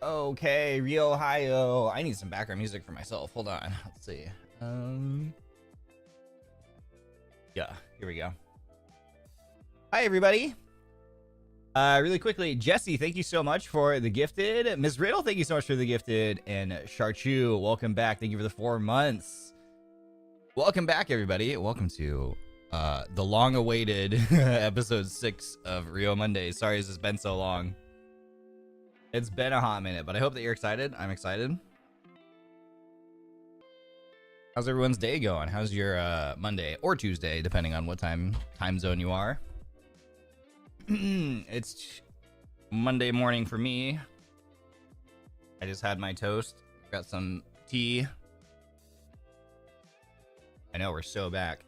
Okay, Rio Ohio. I need some background music for myself. Hold on. Let's see. Yeah, here we go. Hi, everybody. Really quickly, Jesse, thank you so much for the gifted. Ms. Riddle, thank you so much for the gifted. And Charchu, welcome back. Thank you for the 4 months. Welcome back, everybody. Welcome to the long-awaited episode 6 of RyoMondays. Sorry this has been so long. It's been a hot minute, but I hope that you're excited. I'm excited. How's everyone's day going? How's your Monday or Tuesday, depending on what time zone you are? It's Monday morning for me. I just had my toast. Got some tea. I know, we're so back.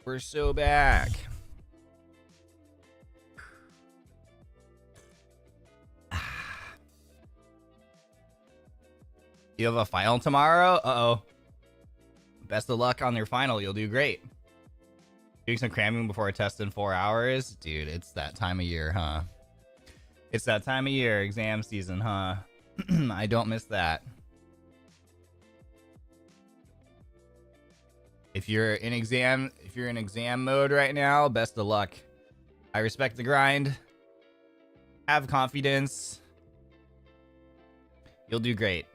We're so back. You have a final tomorrow? Uh-oh. Best of luck on your final. You'll do great. Doing some cramming before a test in 4 hours? Dude, it's that time of year, huh? It's that time of year, exam season, huh? I don't miss that. If you're in exam mode right now, best of luck. I respect the grind. Have confidence. You'll do great.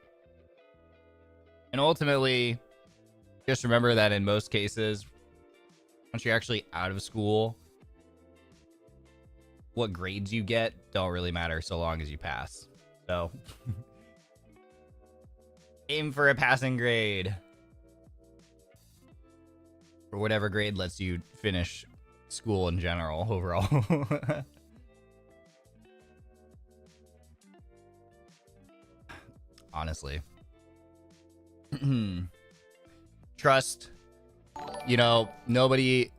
And ultimately, just remember that in most cases, once you're actually out of school, what grades you get don't really matter so long as you pass. So, aim for a passing grade. Or whatever grade lets you finish school in general, overall. Honestly. Trust. You know, nobody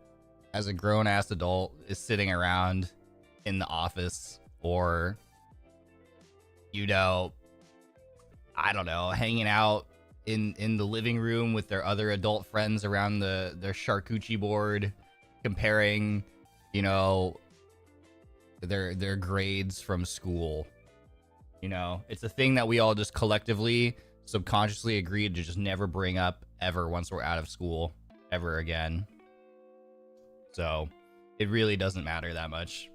as a grown-ass adult is sitting around in the office or, you know, I don't know, hanging out in the living room with their other adult friends around their charcuterie board, comparing, you know, their grades from school. You know, it's a thing that we all just collectively, subconsciously agreed to just never bring up ever once we're out of school ever again. So it really doesn't matter that much.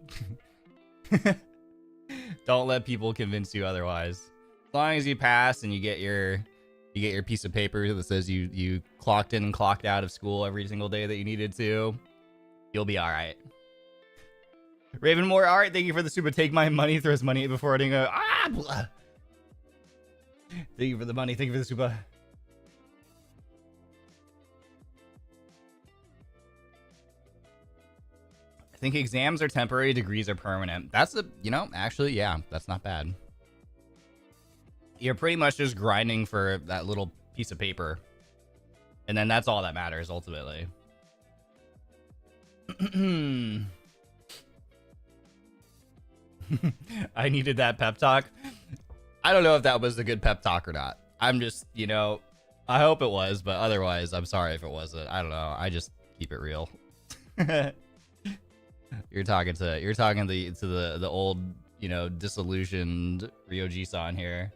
Don't let people convince you otherwise. As long as you pass and you get your piece of paper that says you clocked in and clocked out of school every single day that you needed to, you'll be all right. Ravenmore Art, thank you for the super. Take my money, throws money before hitting a blah. Thank you for the money. Thank you for the super. I think exams are temporary, degrees are permanent. That's a, you know, actually, yeah, that's not bad. You're pretty much just grinding for that little piece of paper. And then that's all that matters, ultimately. I needed that pep talk. I don't know if that was a good pep talk or not. I'm just, you know, I hope it was, but otherwise, I'm sorry if it wasn't. I don't know. I just keep it real. You're talking to the old, you know, disillusioned Ryoji-san here.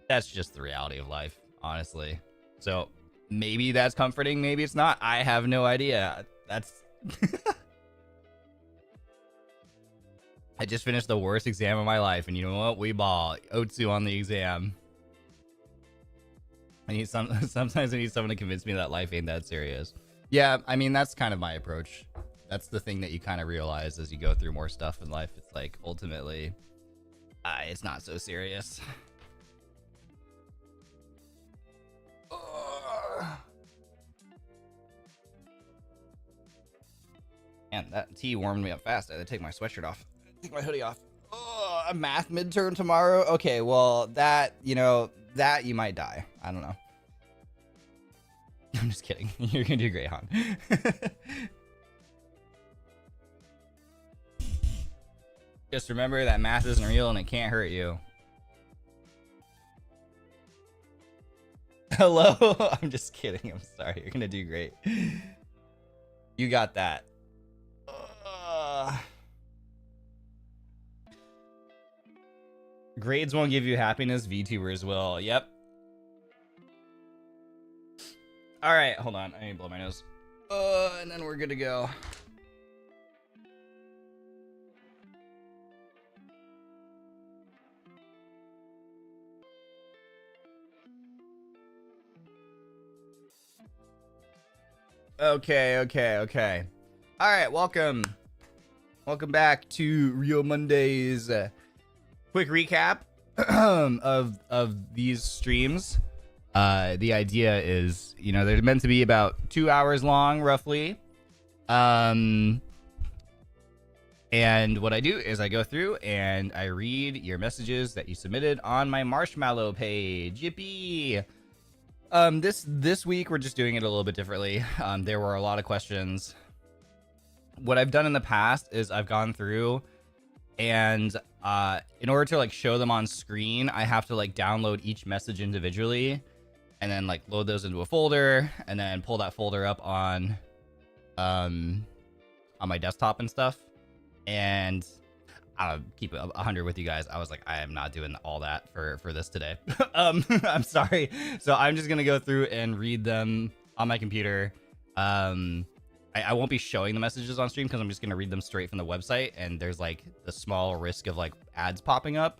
That's just the reality of life, honestly. So maybe that's comforting, maybe it's not. I have no idea. That's I just finished the worst exam of my life, and you know what? We ball. Otsu on the exam. I need sometimes I need someone to convince me that life ain't that serious. Yeah, I mean, that's kind of my approach. That's the thing that you kind of realize as you go through more stuff in life. It's like, ultimately, it's not so serious. Man, that tea warmed me up fast. I had to take my sweatshirt off. Take my hoodie off. Oh, a math midterm tomorrow? Okay, well, that, you know, that you might die. I don't know. I'm just kidding. You're gonna do great, Han. Just remember that math isn't real and it can't hurt you. Hello? I'm just kidding. I'm sorry. You're gonna do great. You got that. Grades won't give you happiness. VTubers will. Yep. All right, hold on. I need to blow my nose. And then we're good to go. Okay. All right, welcome back to RyoMondays. Quick recap of these streams. The idea is, you know, they're meant to be about 2 hours long, roughly. And what I do is I go through and I read your messages that you submitted on my Marshmallow page. Yippee! This week we're just doing it a little bit differently. There were a lot of questions. What I've done in the past is I've gone through and in order to like show them on screen, I have to like download each message individually and then like load those into a folder and then pull that folder up on on my desktop and stuff. And I'll keep it 100 with you guys. I was like, I am not doing all that for this today. I'm sorry. So I'm just gonna go through and read them on my computer. I won't be showing the messages on stream because I'm just gonna read them straight from the website, and there's like the small risk of like ads popping up,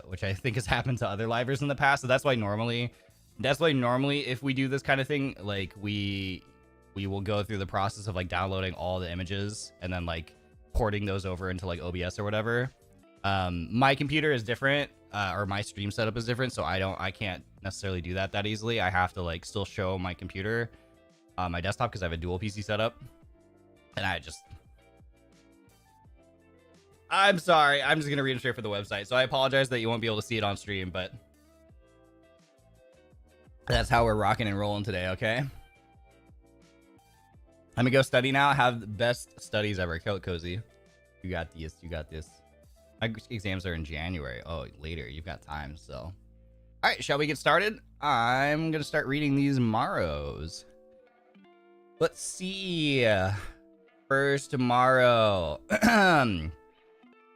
which I think has happened to other livers in the past. So that's why normally if we do this kind of thing, like we will go through the process of like downloading all the images and then like porting those over into like OBS or whatever. My computer is different, or my stream setup is different, so I can't necessarily do that easily. I have to like still show my computer on my desktop because I have a dual PC setup, and I'm sorry, I'm just gonna read them straight for the website. So I apologize that you won't be able to see it on stream, but that's how we're rocking and rolling today. Okay, let me go study now. Have the best studies ever. Cozy, you got this. My exams are in January. Oh, later. You've got time. So, all right, shall we get started? I'm gonna start reading these Maros. Let's see. First tomorrow. Hi,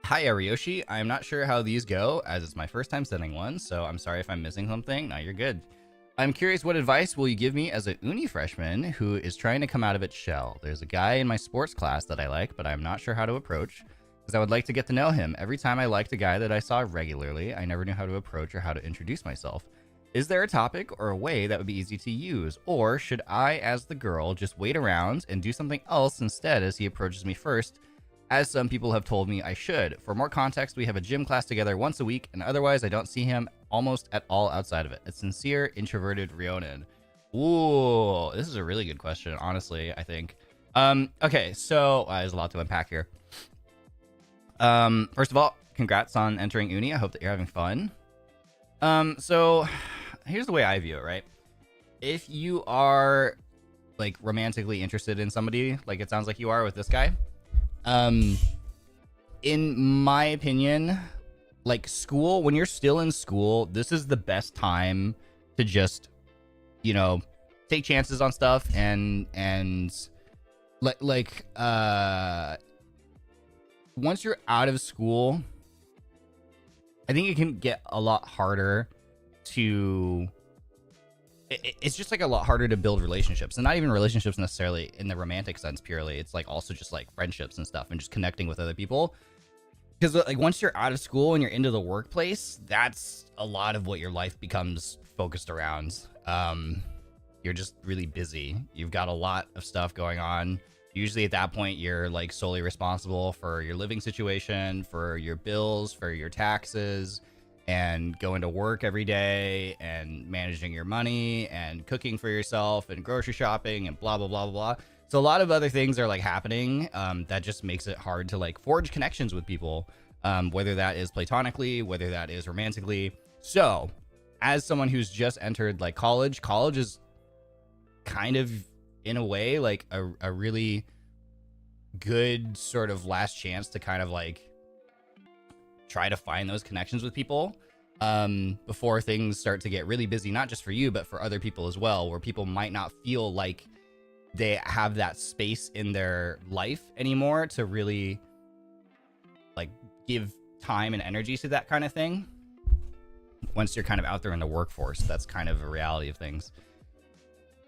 Ariyoshi. I'm not sure how these go, as it's my first time sending one, so I'm sorry if I'm missing something. No, you're good. I'm curious, what advice will you give me as a uni freshman who is trying to come out of its shell? There's a guy in my sports class that I like, but I'm not sure how to approach, because I would like to get to know him. Every time I liked a guy that I saw regularly, I never knew how to approach or how to introduce myself. Is there a topic or a way that would be easy to use? Or should I, as the girl, just wait around and do something else instead as he approaches me first, as some people have told me I should? For more context, we have a gym class together once a week, and otherwise I don't see him almost at all outside of it. A sincere, introverted ronin. Ooh, this is a really good question, honestly, I think. Okay, so there's a lot to unpack here. First of all, congrats on entering uni. I hope that you're having fun. So here's the way I view it, right? If you are like romantically interested in somebody, like it sounds like you are with this guy, in my opinion, like school, when you're still in school, this is the best time to just, you know, take chances on stuff and once you're out of school, I think it can get a lot harder to, it's just like a lot harder to build relationships, and not even relationships necessarily in the romantic sense purely. It's like also just like friendships and stuff and just connecting with other people. Because like once you're out of school and you're into the workplace, that's a lot of what your life becomes focused around. You're just really busy. You've got a lot of stuff going on. Usually at that point, you're like solely responsible for your living situation, for your bills, for your taxes, and going to work every day and managing your money and cooking for yourself and grocery shopping and blah, blah, blah, blah, blah. So a lot of other things are like happening that just makes it hard to like forge connections with people, whether that is platonically, whether that is romantically. So as someone who's just entered like college is kind of in a way like a really good sort of last chance to kind of like try to find those connections with people before things start to get really busy, not just for you, but for other people as well, where people might not feel like they have that space in their life anymore to really like give time and energy to that kind of thing. Once you're kind of out there in the workforce, that's kind of a reality of things.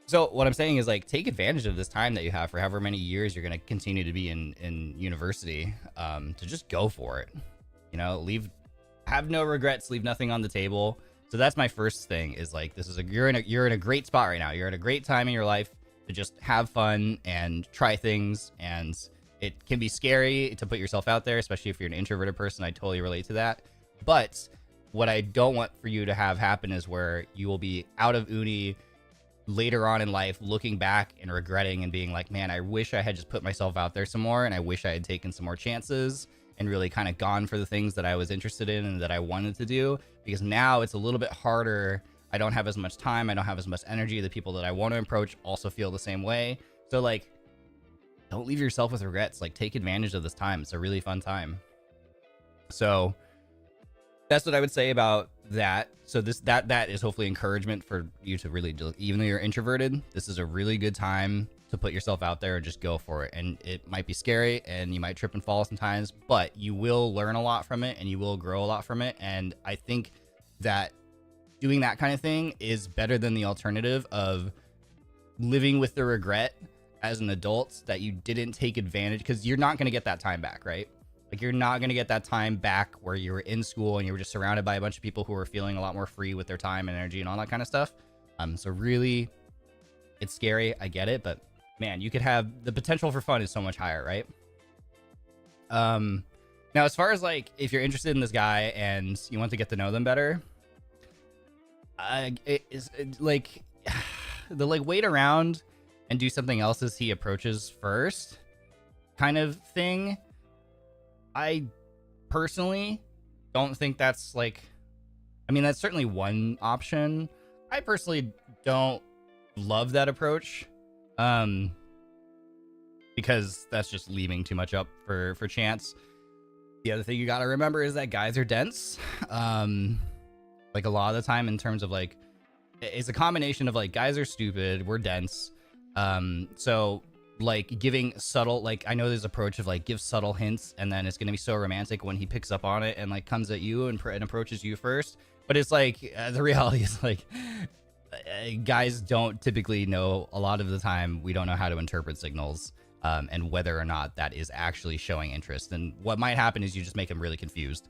So what I'm saying is like take advantage of this time that you have for however many years you're going to continue to be in university, to just go for it. You know, have no regrets, leave nothing on the table. So that's my first thing is like, you're in a great spot right now. You're at a great time in your life to just have fun and try things. And it can be scary to put yourself out there, especially if you're an introverted person. I totally relate to that. But what I don't want for you to have happen is where you will be out of uni later on in life, looking back and regretting and being like, man, I wish I had just put myself out there some more. And I wish I had taken some more chances and really kind of gone for the things that I was interested in and that I wanted to do, because now it's a little bit harder. I don't have as much time. I don't have as much energy. The people that I want to approach also feel the same way. So like, don't leave yourself with regrets. Like take advantage of this time. It's a really fun time. So that's what I would say about that. So that is hopefully encouragement for you to really, even though you're introverted, this is a really good time to put yourself out there and just go for it. And it might be scary and you might trip and fall sometimes, but you will learn a lot from it and you will grow a lot from it. And I think that doing that kind of thing is better than the alternative of living with the regret as an adult that you didn't take advantage, because you're not going to get that time back, right? Like, you're not going to get that time back where you were in school and you were just surrounded by a bunch of people who were feeling a lot more free with their time and energy and all that kind of stuff. So really, it's scary. I get it, but man, you could have the potential for fun is so much higher, right? Now, as far as like, if you're interested in this guy and you want to get to know them better, like the like wait around and do something else as he approaches first kind of thing, I personally don't think that's like, I mean, that's certainly one option. I personally don't love that approach, because that's just leaving too much up for chance. The other thing you got to remember is that guys are dense. Like a lot of the time, in terms of like, it's a combination of like, guys are stupid, we're dense. So like giving subtle, like, I know there's approach of like give subtle hints and then it's going to be so romantic when he picks up on it and like comes at you and approaches you first. But it's like, the reality is like, guys don't typically know, a lot of the time, we don't know how to interpret signals, and whether or not that is actually showing interest. And what might happen is you just make them really confused.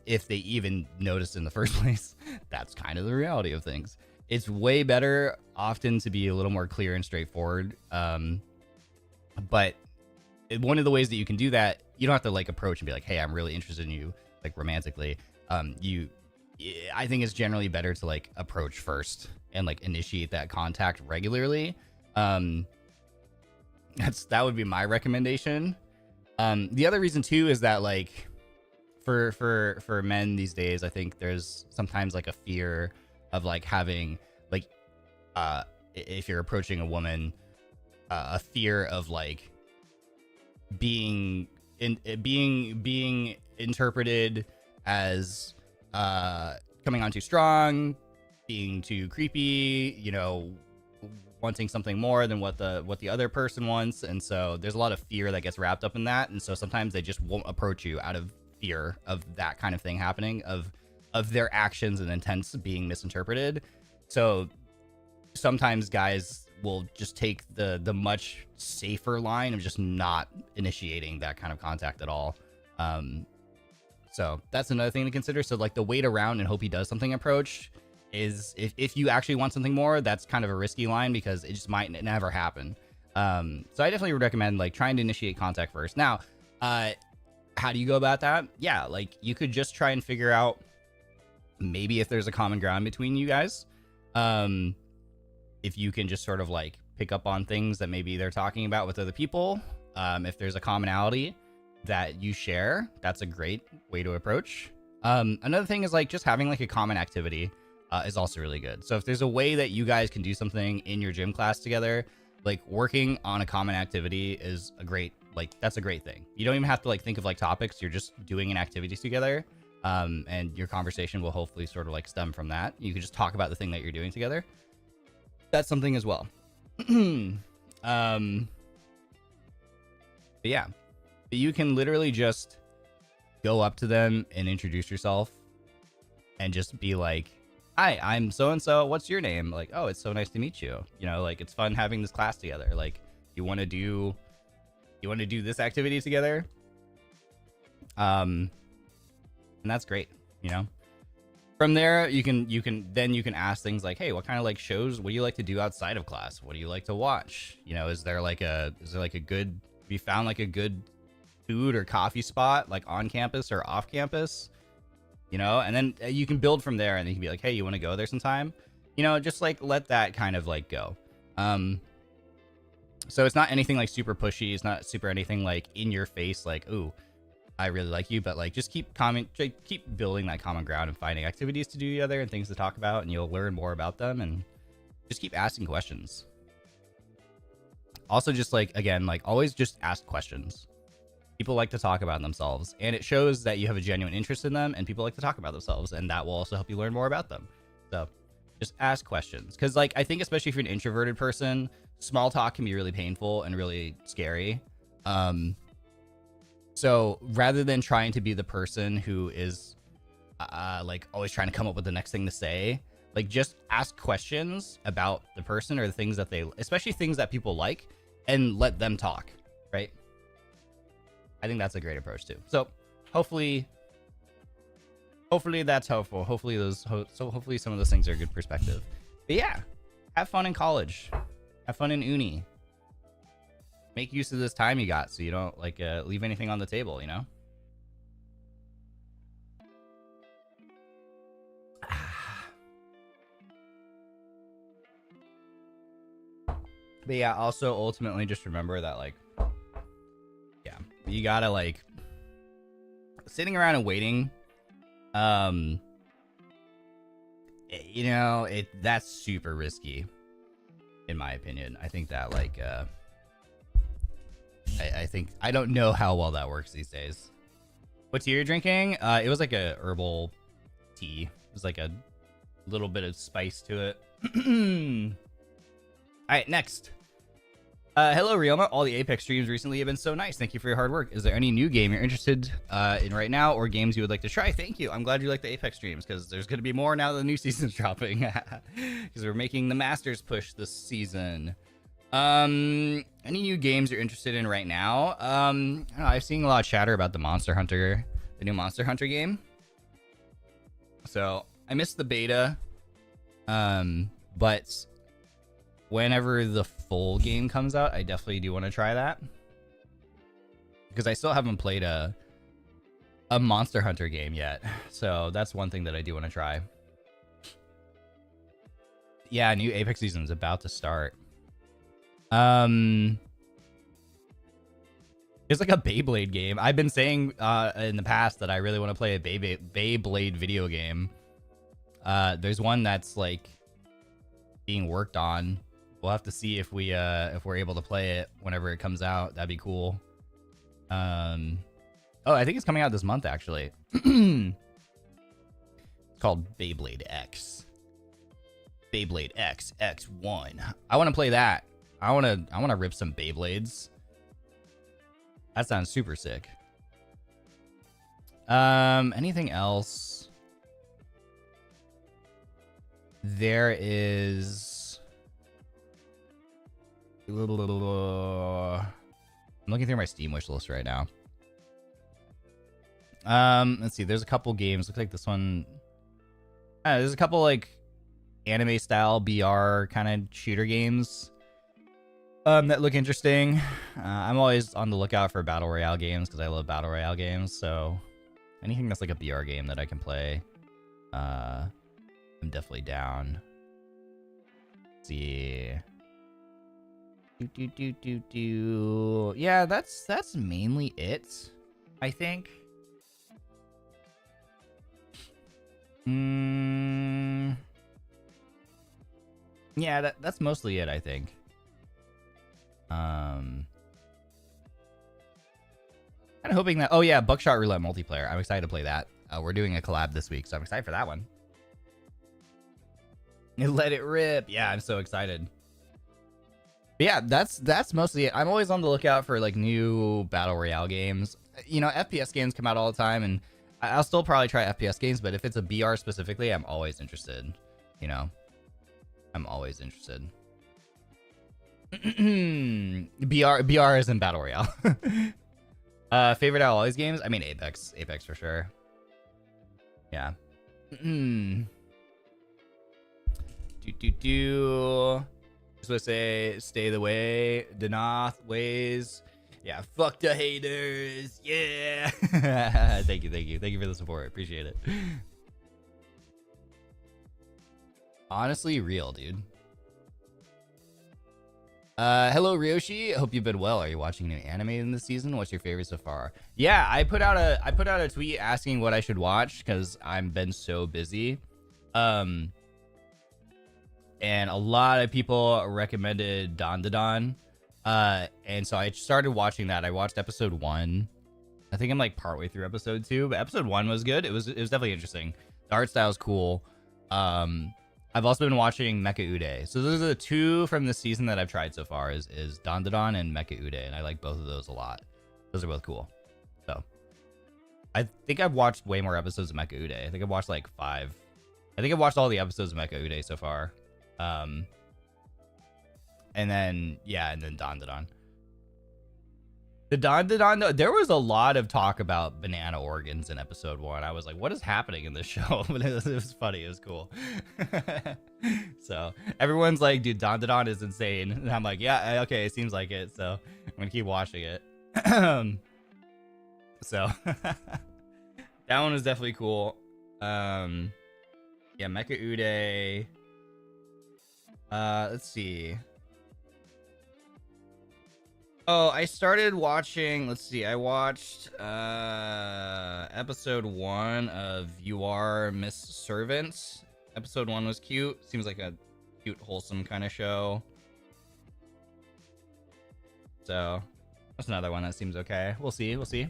If they even noticed in the first place. That's kind of the reality of things. It's way better often to be a little more clear and straightforward. But one of the ways that you can do that, you don't have to like approach and be like, hey, I'm really interested in you, like romantically. I think it's generally better to like approach first and like initiate that contact regularly. That would be my recommendation. The other reason too is that like for men these days, I think there's sometimes like a fear of like having like if you're approaching a woman, a fear of like being interpreted as coming on too strong, being too creepy, you know, wanting something more than what the other person wants. And so there's a lot of fear that gets wrapped up in that, and so sometimes they just won't approach you out of fear of that kind of thing happening, of their actions and intents being misinterpreted. So sometimes guys will just take the much safer line of just not initiating that kind of contact at all. So that's another thing to consider. So like the wait around and hope he does something approach is, if you actually want something more, that's kind of a risky line because it just might never happen. So I definitely would recommend like trying to initiate contact first. Now, how do you go about that? Yeah, like you could just try and figure out maybe if there's a common ground between you guys. If you can just sort of like pick up on things that maybe they're talking about with other people. If there's a commonality that you share, that's a great way to approach. Another thing is like just having like a common activity is also really good. So if there's a way that you guys can do something in your gym class together, like working on a common activity is a great, like that's a great thing. You don't even have to like think of like topics, you're just doing an activity together. And your conversation will hopefully sort of like stem from that. You can just talk about the thing that you're doing together. That's something as well. But yeah, you can literally just go up to them and introduce yourself and just be like, hi, I'm so-and-so. What's your name? Like, oh, it's so nice to meet you. You know, like it's fun having this class together. Like, you want to do this activity together? And that's great. You know, from there, you can ask things like, hey, what kind of like shows, what do you like to do outside of class? What do you like to watch? You know, is there like a good, have you found like a good food or coffee spot like on campus or off campus? You know, and then you can build from there, and you can be like, hey, you want to go there sometime? You know, just like let that kind of like go. So it's not anything like super pushy. It's not super anything like in your face, like, ooh, I really like you, but like just keep building that common ground and finding activities to do together and things to talk about, and you'll learn more about them, and just keep asking questions. Also, just like, again, like always just ask questions. People like to talk about themselves, and it shows that you have a genuine interest in them, and people like to talk about themselves, and that will also help you learn more about them. So Just ask questions. Because, like, I think especially if you're an introverted person, small talk can be really painful and really scary. So rather than trying to be the person who is, like, always trying to come up with the next thing to say, like, just ask questions about the person or the things that they, especially things that people like, and let them talk, right? I think that's a great approach too. So hopefully that's helpful. Hopefully hopefully some of those things are a good perspective. But yeah, have fun in college. Have fun in uni. Make use of this time you got so you don't, like, leave anything on the table, you know? But yeah, also ultimately just remember that, like, yeah, you gotta, like, sitting around and waiting, you know, that's super risky, in my opinion. I think that, like, I don't know how well that works these days. What tea you're drinking? It was like a herbal tea. It was like a little bit of spice to it. All right, next. Hello, Ryoma. All the Apex streams recently have been so nice. Thank you for your hard work. Is there any new game you're interested in right now, or games you would like to try? Thank you. I'm glad you like the Apex streams, because there's going to be more now that the new season's dropping. Because we're making the Masters push this season. Any new games you're interested in right now? I don't know, I've seen a lot of chatter about the new Monster Hunter game. So I missed the beta. But whenever the full game comes out, I definitely do want to try that, because I still haven't played a Monster Hunter game yet. So that's one thing that I do want to try. Yeah, new Apex season is about to start. It's like a Beyblade game. I've been saying in the past that I really want to play a Beyblade video game. There's one that's, like, being worked on. We'll have to see if we're able to play it whenever it comes out. That'd be cool. Oh, I think it's coming out this month, actually. It's called Beyblade X. Beyblade X X1. I want to play that. I want to rip some Beyblades. That sounds super sick. Anything else? There is. I'm looking through my Steam wish list right now. Let's see. There's a couple games. Looks like this one. There's a couple, like, anime style BR kind of shooter games that look interesting. I'm always on the lookout for battle royale games because I love battle royale games. So anything that's like a BR game that I can play, I'm definitely down. Let's see. Yeah, that's mainly it, I think. Yeah, that's mostly it, I think. Kind of hoping that. Oh yeah, Buckshot Roulette multiplayer. I'm excited to play that. We're doing a collab this week, so I'm excited for that one. Let it rip. Yeah, I'm so excited. But yeah, that's mostly it. I'm always on the lookout for, like, new battle royale games. You know, FPS games come out all the time, and I'll still probably try FPS games, but if it's a BR specifically, I'm always interested. You know, I'm always interested. BR is in battle royale. Favorite out of all these games? I mean, Apex for sure. Yeah. Just want to say, stay the way, Denauth ways. Yeah, fuck the haters. Yeah. Thank you for the support. Appreciate it. Honestly, real, dude. Hello, Ryoshi. Hope you've been well. Are you watching new anime in this season? What's your favorite so far? Yeah, I put out a tweet asking what I should watch because I've been so busy. And a lot of people recommended Dandadan. And so I started watching that. I watched episode 1. I think I'm, like, partway through episode 2, but episode 1 was good. It was definitely interesting. The art style is cool. I've also been watching Mecha Ude. So those are the two from the season that I've tried so far is Dandadan and Mecha Ude, and I like both of those a lot. Those are both cool. So I think I've watched way more episodes of Mecha Ude. I think I've watched like 5. I think I've watched all the episodes of Mecha Ude so far. And then Dandadan. The Dandadan, there was a lot of talk about banana organs in episode 1. I was like, what is happening in this show? But it was funny. It was cool. So everyone's like, dude, Dandadan is insane. And I'm like, yeah, okay, it seems like it. So I'm going to keep watching it. So that one was definitely cool. Yeah, Mecha Ude. Let's see. Oh, I started watching, let's see, I watched episode 1 of You Are Miss Servant. Episode 1 was cute. Seems like a cute, wholesome kind of show. So, that's another one that seems okay. We'll see, we'll see.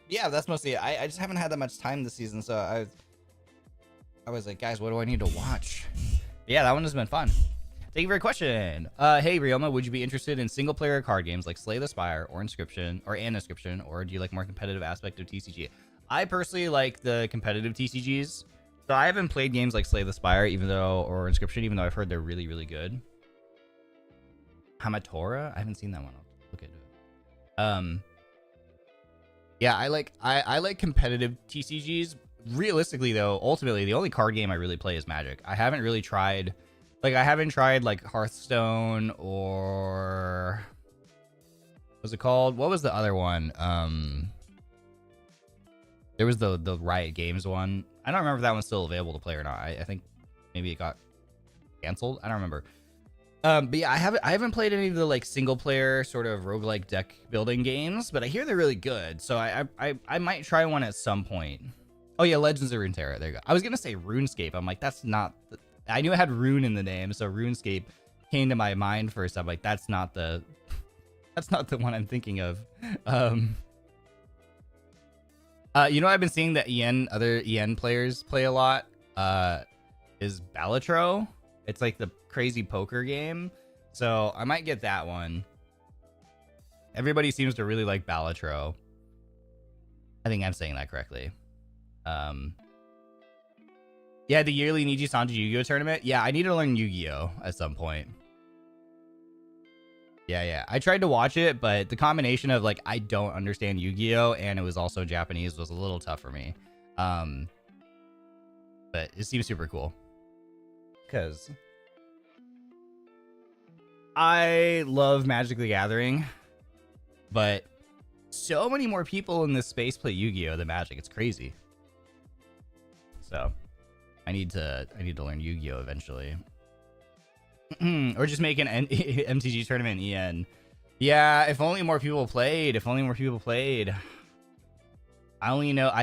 Yeah, that's mostly it. I just haven't had that much time this season, so I was like, guys, what do I need to watch? Yeah, that one has been fun. Thank you for your question. Hey, Ryoma, would you be interested in single-player card games like Slay the Spire or Inscription, or do you like more competitive aspect of TCG? I personally like the competitive TCGs. So I haven't played games like Slay the Spire, or Inscription, even though I've heard they're really, really good. Hamatora? I haven't seen that one. I'll look into it. Yeah, I like competitive TCGs. Realistically, though, ultimately, the only card game I really play is Magic. I haven't really tried. Like, I haven't tried, like, Hearthstone or... What was it called? What was the other one? There was the Riot Games one. I don't remember if that one's still available to play or not. I think maybe it got canceled. I don't remember. But yeah, I haven't played any of the, like, single-player sort of roguelike deck-building games, but I hear they're really good. So I might try one at some point. Oh, yeah, Legends of Runeterra. There you go. I was going to say RuneScape. I'm like, that's not... I knew it had Rune in the name, so RuneScape came to my mind first. I'm like, that's not the one I'm thinking of. You know, I've been seeing that other EN players play a lot. Is Balatro? It's like the crazy poker game, so I might get that one. Everybody seems to really like Balatro. I think I'm saying that correctly. Yeah, the yearly NIJISANJI Yu-Gi-Oh tournament. Yeah, I need to learn Yu-Gi-Oh at some point. Yeah. I tried to watch it, but the combination of, like, I don't understand Yu-Gi-Oh and it was also Japanese was a little tough for me. But it seems super cool. Because I love Magic the Gathering, but so many more people in this space play Yu-Gi-Oh than Magic. It's crazy. So... I need to learn Yu-Gi-Oh eventually. Or just make an MTG tournament in EN. Yeah, if only more people played. I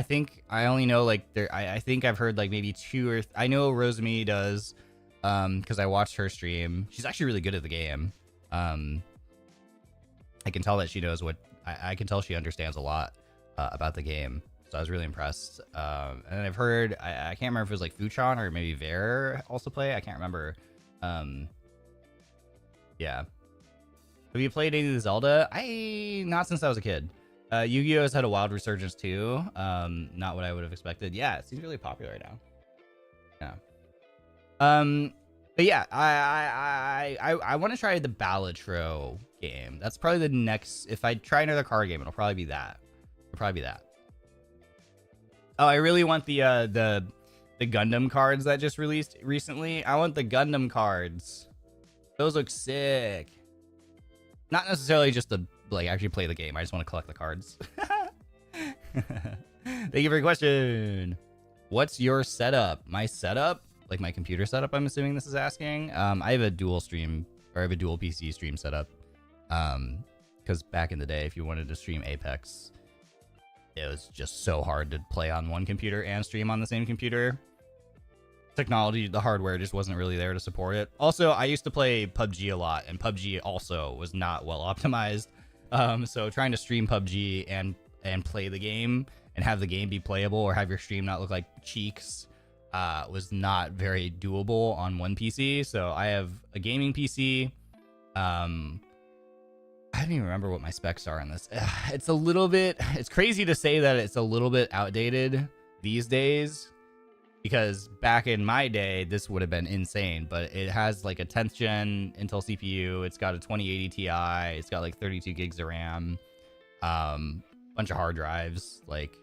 think I only know like I think I've heard like maybe 2 or I know Rosemi does because I watched her stream. She's actually really good at the game. I can tell that she knows what I can tell she understands a lot about the game. So I was really impressed. And I've heard, I can't remember if it was like Fuchan or maybe Ver also play. I can't remember. Yeah. Have you played any of the Zelda? Not since I was a kid. Yu-Gi-Oh has had a wild resurgence too. Not what I would have expected. Yeah, it seems really popular right now. Yeah. But yeah, I want to try the Balatro game. That's probably the next, if I try another card game, it'll probably be that. Oh, I really want the Gundam cards that just released recently. I want the Gundam cards. Those look sick. Not necessarily just to like actually play the game. I just want to collect the cards. Thank you for your question. What's your setup? My setup? Like my computer setup, I'm assuming this is asking. I have a dual PC stream setup. Because back in the day, if you wanted to stream Apex, it was just so hard to play on one computer and stream on the same computer. Technology, the hardware just wasn't really there to support it. Also, I used to play PUBG a lot, and PUBG also was not well optimized. So trying to stream PUBG and play the game and have the game be playable or have your stream not look like cheeks was not very doable on one PC. So I have a gaming PC. I don't even remember what my specs are on this. It's a little bit, it's crazy to say that it's a little bit outdated these days, because back in my day, this would have been insane, but it has like a 10th gen Intel CPU. It's got a 2080 Ti. It's got like 32 gigs of RAM, bunch of hard drives. Like,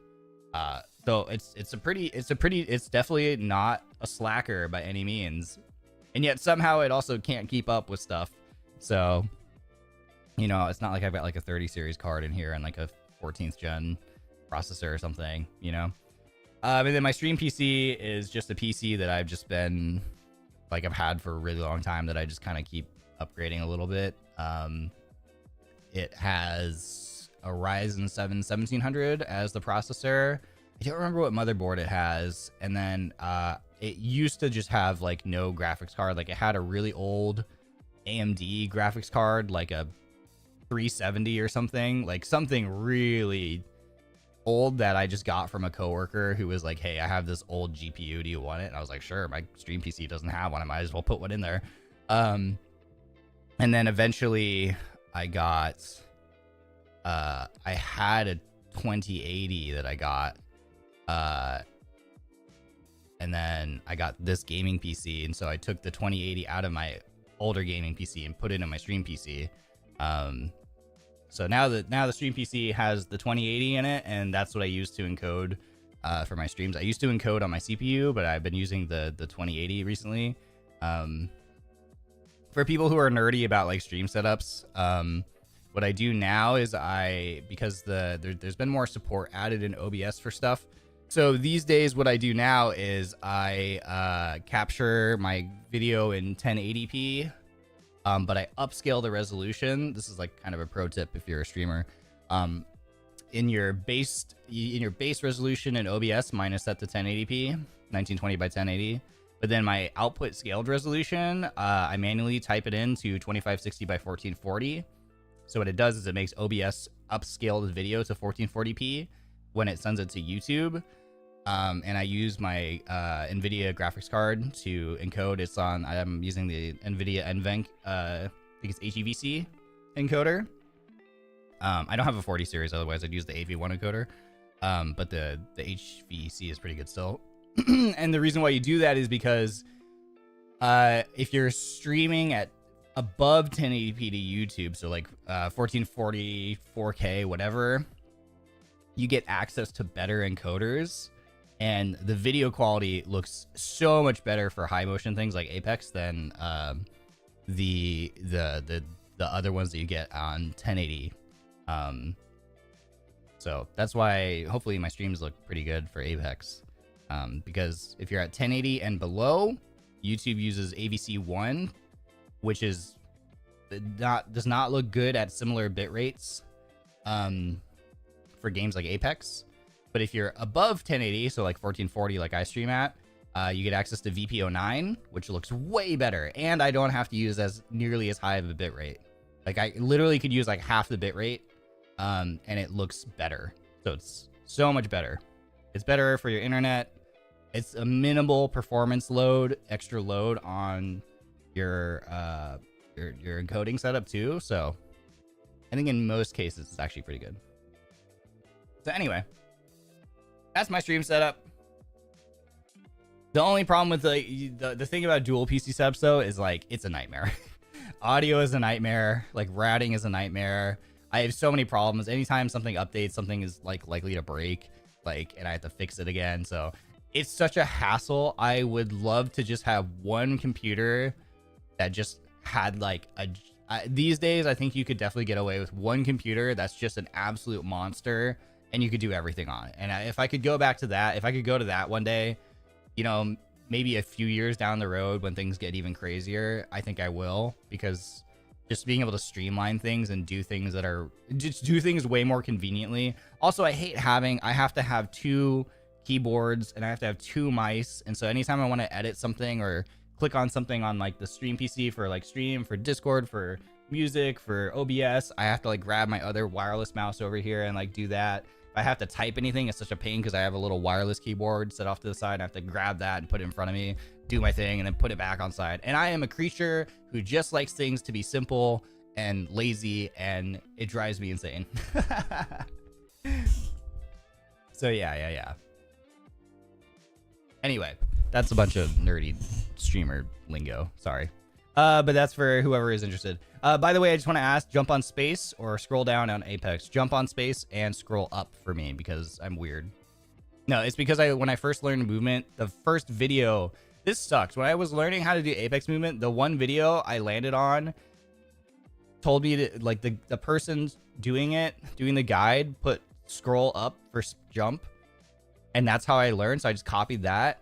so it's definitely not a slacker by any means. And yet somehow it also can't keep up with stuff. So, you know, it's not like I've got like a 30 series card in here and like a 14th gen processor or something, you know? And then my stream PC is just a PC that I've just been, like, I've had for a really long time that I just kind of keep upgrading a little bit. It has a Ryzen 7 1700 as the processor. I don't remember what motherboard it has. And then it used to just have, like, no graphics card. Like, it had a really old AMD graphics card, like a 370 or something. Like, something really old that I just got from a coworker who was like, hey, I have this old GPU, do you want it? And I was like, sure, my stream PC doesn't have one, I might as well put one in there. And then eventually I got I had a 2080 that I got, and then I got this gaming PC, and so I took the 2080 out of my older gaming PC and put it in my stream PC. So now the stream PC has the 2080 in it, and that's what I use to encode for my streams. I used to encode on my CPU, but I've been using the 2080 recently. For people who are nerdy about like stream setups, what I do now is because there's been more support added in OBS for stuff. So these days, what I do now is I capture my video in 1080p. But I upscale the resolution. This is like kind of a pro tip if you're a streamer. In your base resolution in OBS, mine is set to 1080p, 1920 by 1080. But then my output scaled resolution, I manually type it into 2560 by 1440. So what it does is it makes OBS upscale the video to 1440p when it sends it to YouTube. And I use my NVIDIA graphics card to encode. I'm using the NVIDIA NVENC, I think it's HEVC encoder. I don't have a 40 series, otherwise I'd use the AV1 encoder. But the HVC is pretty good still. And the reason why you do that is because if you're streaming at above 1080p to YouTube, so like 1440, 4K, whatever, you get access to better encoders. And the video quality looks so much better for high motion things like Apex than the other ones that you get on 1080. So that's why hopefully my streams look pretty good for Apex. Because if you're at 1080 and below, YouTube uses AVC1, which does not look good at similar bit rates for games like Apex. But if you're above 1080, so like 1440 like I stream at, you get access to VPO9, which looks way better. And I don't have to use nearly as high of a bit rate. Like I literally could use like half the bit rate, and it looks better. So it's so much better. It's better for your internet. It's a minimal performance load, extra load on your encoding setup too. So I think in most cases it's actually pretty good. So anyway, that's my stream setup. The only problem with the thing about dual PC setups though is like it's a nightmare. Audio is a nightmare. Like routing is a nightmare. I have so many problems. Anytime something updates, something is like likely to break, like, and I have to fix it again. So it's such a hassle. I would love to just have one computer that just had like these days, I think you could definitely get away with one computer that's just an absolute monster and you could do everything on it. And if I could go back to that, if I could go to that one day, you know, maybe a few years down the road when things get even crazier, I think I will, because just being able to streamline things and do things way more conveniently. Also, I have to have two keyboards and I have to have two mice. And so anytime I want to edit something or click on something on like the stream PC for like stream, for Discord, for music, for OBS, I have to like grab my other wireless mouse over here and like do that. If I have to type anything, it's such a pain because I have a little wireless keyboard set off to the side. I have to grab that and put it in front of me, do my thing, and then put it back on side. And I am a creature who just likes things to be simple and lazy, and it drives me insane. So yeah. Anyway, that's a bunch of nerdy streamer lingo. Sorry. But that's for whoever is interested. By the way, I just want to ask, jump on space or scroll down on Apex? Jump on space and scroll up for me because I'm weird. No, it's because when I first learned movement, the first video, this sucks. When I was learning how to do Apex movement, the one video I landed on told me to, like, the person doing the guide put scroll up for jump. And that's how I learned. So I just copied that.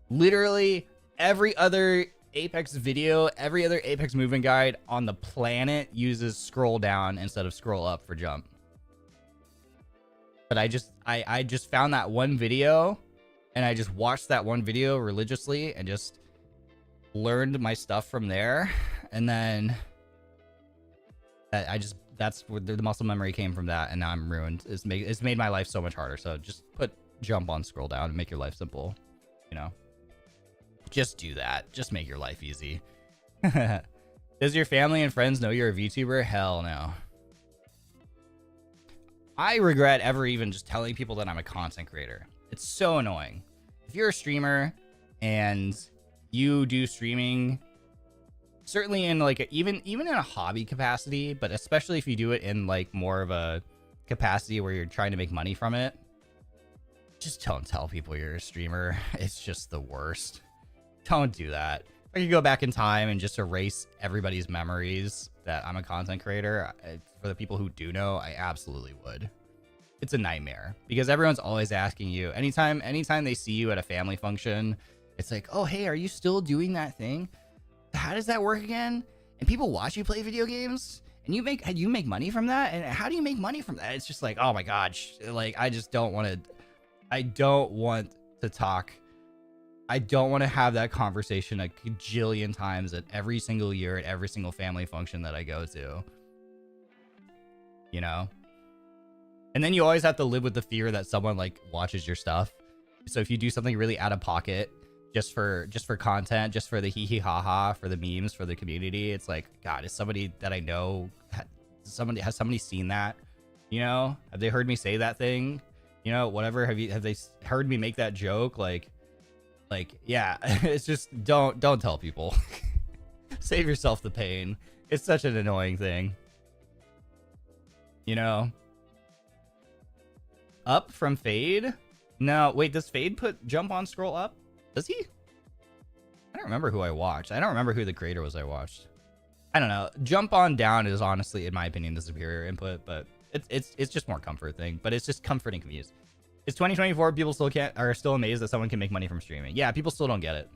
Literally every other Apex video, every other Apex movement guide on the planet uses scroll down instead of scroll up for jump. But I just found that one video and I just watched that one video religiously and just learned my stuff from there. And then that's where the muscle memory came from that, and now I'm ruined. It's made my life so much harder. So just put jump on scroll down and make your life simple, you know. Just do that. Just make your life easy. Does your family and friends know you're a VTuber? Hell no. I regret ever even just telling people that I'm a content creator. It's so annoying. If you're a streamer and you do streaming, certainly in like even in a hobby capacity, but especially if you do it in like more of a capacity where you're trying to make money from it, just don't tell people you're a streamer. It's just the worst. Don't do that. If I could go back in time and just erase everybody's memories that I'm a content creator, for the people who do know, I absolutely would. It's a nightmare because everyone's always asking you. Anytime they see you at a family function, it's like, oh, hey, are you still doing that thing? How does that work again? And people watch you play video games and you make money from that? And how do you make money from that? It's just like, oh my God. Like, I don't want to talk. I don't want to have that conversation a gajillion times at every single year at every single family function that I go to. You know? And then you always have to live with the fear that someone like watches your stuff. So if you do something really out of pocket, just for content, just for the hee hee ha ha, for the memes, for the community, it's like, God, is somebody that I know, has somebody seen that? You know, have they heard me say that thing? You know, whatever. Have they heard me make that joke? Like, yeah. It's just don't tell people. Save yourself the pain. It's such an annoying thing. You know. Up from Fade? No, wait. Does Fade put jump on scroll up? Does he? I don't remember who I watched. I don't remember who the creator was I watched. I don't know. Jump on down is honestly, in my opinion, the superior input, but it's just more comfort thing. But it's just comfort and confused. It's 2024. People are still amazed that someone can make money from streaming. Yeah, people still don't get it.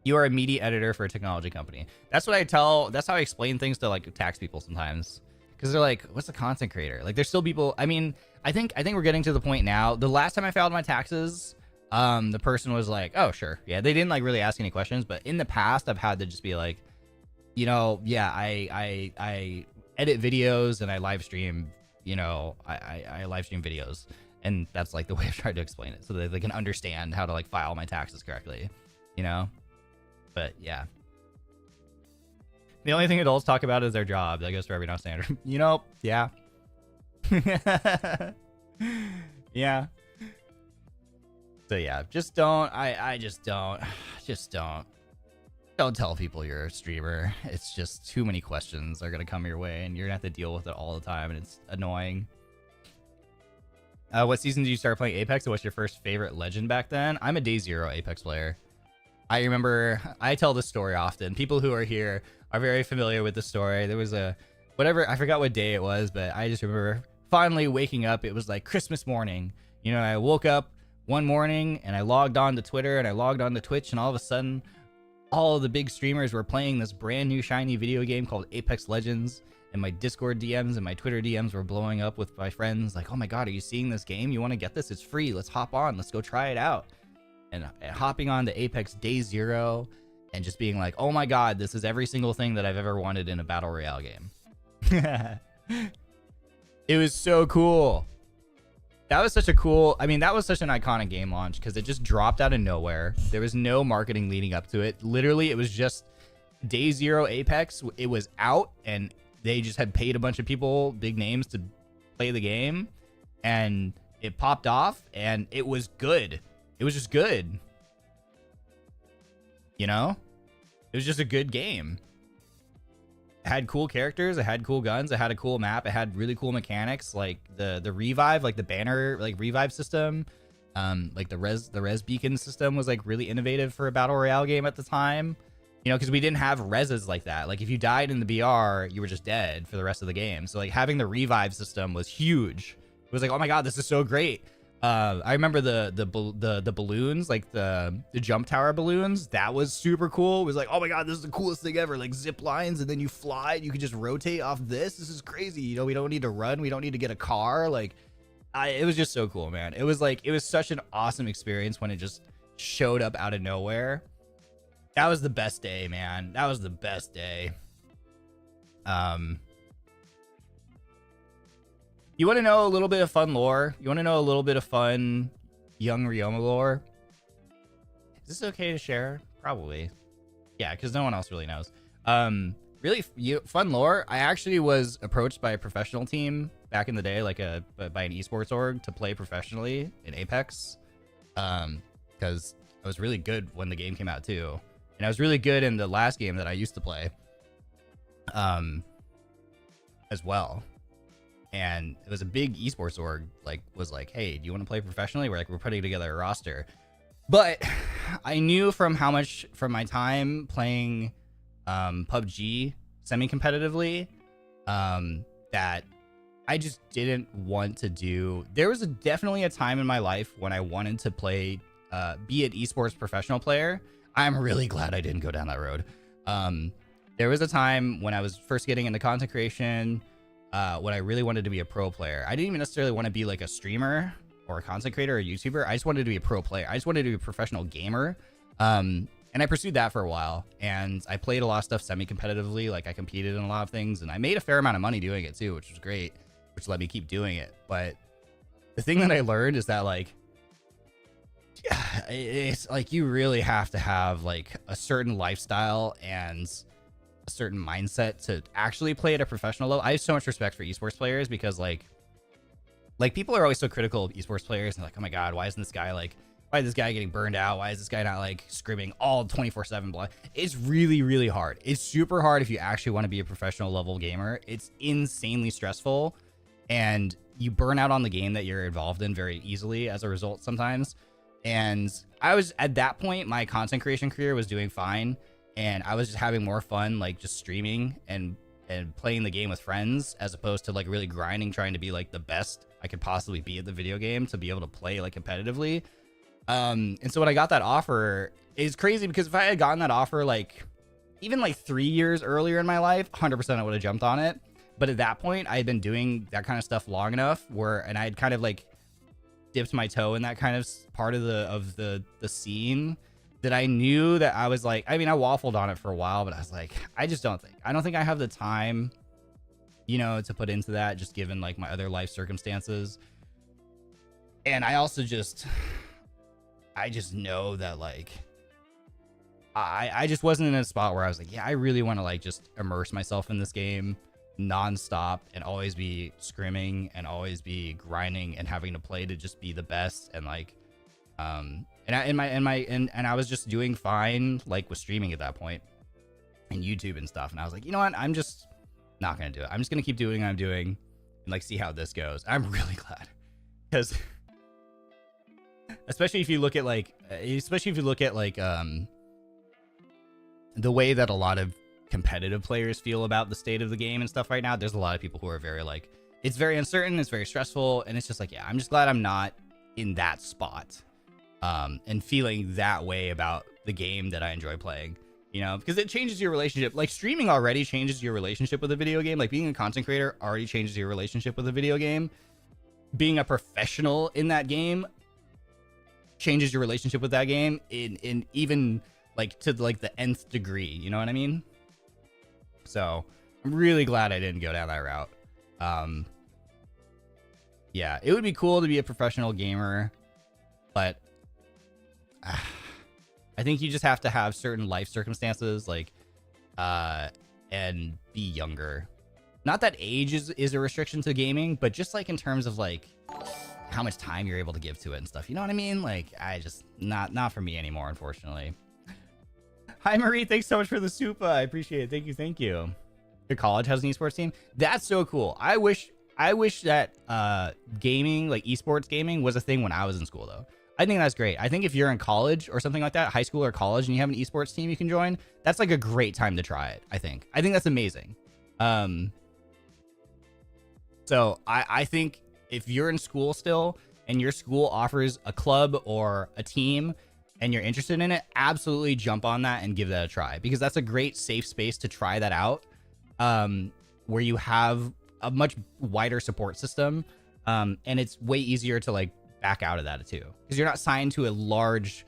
You are a media editor for a technology company. That's what I tell. That's how I explain things to like tax people sometimes. Because they're like, what's a content creator? Like, there's still people. I mean, I think we're getting to the point now. The last time I filed my taxes, the person was like, oh, sure. Yeah, they didn't like really ask any questions. But in the past, I've had to just be like, you know, yeah, I edit videos and I live stream, you know, I live stream videos. And that's like the way I've tried to explain it so that they can understand how to like file my taxes correctly, you know? But yeah. The only thing adults talk about is their job. That goes for every now standard. You know, yeah. Yeah. So yeah, just don't. I just don't. Just don't. Don't tell people you're a streamer. It's just too many questions are gonna come your way, and you're gonna have to deal with it all the time, and it's annoying. What season did you start playing Apex, and what's your first favorite legend back then? I'm a Day Zero Apex player. I remember, I tell this story often. People who are here are very familiar with the story. There was a, whatever, I forgot what day it was, but I just remember finally waking up. It was like Christmas morning. You know, I woke up one morning and I logged on to Twitter and I logged on to Twitch, and all of a sudden, all of the big streamers were playing this brand new shiny video game called Apex Legends. And my Discord DMs and my Twitter DMs were blowing up with my friends like, oh my God, are you seeing this game? You want to get this? It's free. Let's hop on. Let's go try it out. And hopping on to Apex Day Zero and just being like, oh my God, this is every single thing that I've ever wanted in a Battle Royale game. It was so cool. That was such a cool, I mean, that was such an iconic game launch because it just dropped out of nowhere. There was no marketing leading up to it. Literally, it was just day zero Apex. It was out and they just had paid a bunch of people, big names, to play the game. And it popped off and it was good. It was just good. You know? It was just a good game. It had cool characters, it had cool guns, it had a cool map, it had really cool mechanics, like the revive, like the banner, like revive system, like the res beacon system was like really innovative for a battle royale game at the time. You know, because we didn't have reses like that. Like if you died in the BR, you were just dead for the rest of the game. So like having the revive system was huge. It was like, oh my god, this is so great. I remember the balloons, like the jump tower balloons. That was super cool. It was like, oh my god, this is the coolest thing ever. Like zip lines, and then you fly. You can just rotate off this. This is crazy. You know, we don't need to run. We don't need to get a car. Like, it was just so cool, man. It was like, it was such an awesome experience when it just showed up out of nowhere. That was the best day, man. That was the best day. You want to know a little bit of fun lore? You want to know a little bit of fun young Ryoma lore? Is this okay to share? Probably. Yeah, because no one else really knows. Really fun lore. I actually was approached by a professional team back in the day, like by an esports org, to play professionally in Apex. Because I was really good when the game came out too. And I was really good in the last game that I used to play. As well. And it was a big esports org, like, was like, hey, do you want to play professionally? We're putting together a roster. But I knew from my time playing PUBG semi-competitively, that I just didn't want to do. There was definitely a time in my life when I wanted to play, be an esports professional player. I'm really glad I didn't go down that road. There was a time when I was first getting into content creation, when I really wanted to be a pro player. I didn't even necessarily want to be like a streamer or a content creator or a YouTuber. I just wanted to be a pro player. I just wanted to be a professional gamer. And I pursued that for a while. And I played a lot of stuff semi-competitively. Like I competed in a lot of things. And I made a fair amount of money doing it too, which was great. Which let me keep doing it. But the thing that I learned is that like, it's like you really have to have like a certain lifestyle and a certain mindset to actually play at a professional level. I have so much respect for esports players because like people are always so critical of esports players and like, oh my god, why is this guy getting burned out? Why is this guy not like scrimming all 24/7 blood? It's really, really hard. It's super hard if you actually want to be a professional level gamer. It's insanely stressful and you burn out on the game that you're involved in very easily as a result sometimes. And I was at that point, my content creation career was doing fine. And I was just having more fun, like just streaming and playing the game with friends, as opposed to like really grinding, trying to be like the best I could possibly be at the video game to be able to play like competitively. And so when I got that offer, it's crazy because if I had gotten that offer like even like 3 years earlier in my life, 100% I would have jumped on it. But at that point, I had been doing that kind of stuff long enough and I had kind of like dipped my toe in that kind of part of the scene, that I knew that I was like, I mean, I waffled on it for a while, but I was like, I don't think I have the time, you know, to put into that, just given like my other life circumstances. And I also just know that like, I just wasn't in a spot where I was like, yeah, I really want to like just immerse myself in this game nonstop and always be scrimming and always be grinding and having to play to just be the best. And like, and I was just doing fine, like with streaming at that point and YouTube and stuff. And I was like, you know what? I'm just not going to do it. I'm just going to keep doing what I'm doing and like see how this goes. I'm really glad because especially if you look at like the way that a lot of competitive players feel about the state of the game and stuff right now. There's a lot of people who are very like, it's very uncertain. It's very stressful. And it's just like, yeah, I'm just glad I'm not in that spot. And feeling that way about the game that I enjoy playing, you know, because it changes your relationship. Like streaming already changes your relationship with a video game. Like being a content creator already changes your relationship with a video game. Being a professional in that game changes your relationship with that game in even like to like the nth degree. You know what I mean? So I'm really glad I didn't go down that route. Yeah, it would be cool to be a professional gamer, but I think you just have to have certain life circumstances, like, and be younger. Not that age is a restriction to gaming, but just like in terms of like how much time you're able to give to it and stuff. You know what I mean? Like, I just not for me anymore, unfortunately. Hi Marie, thanks so much for the super. I appreciate it. Thank you. Your college has an esports team. That's so cool. I wish that gaming, like esports gaming, was a thing when I was in school though. I think that's great. I think if you're in college or something like that, high school or college, and you have an esports team you can join, that's like a great time to try it. I think that's amazing. So I think if you're in school still and your school offers a club or a team and you're interested in it, absolutely jump on that and give that a try, because that's a great safe space to try that out, where you have a much wider support system, and it's way easier to like back out of that too, because you're not signed to a large,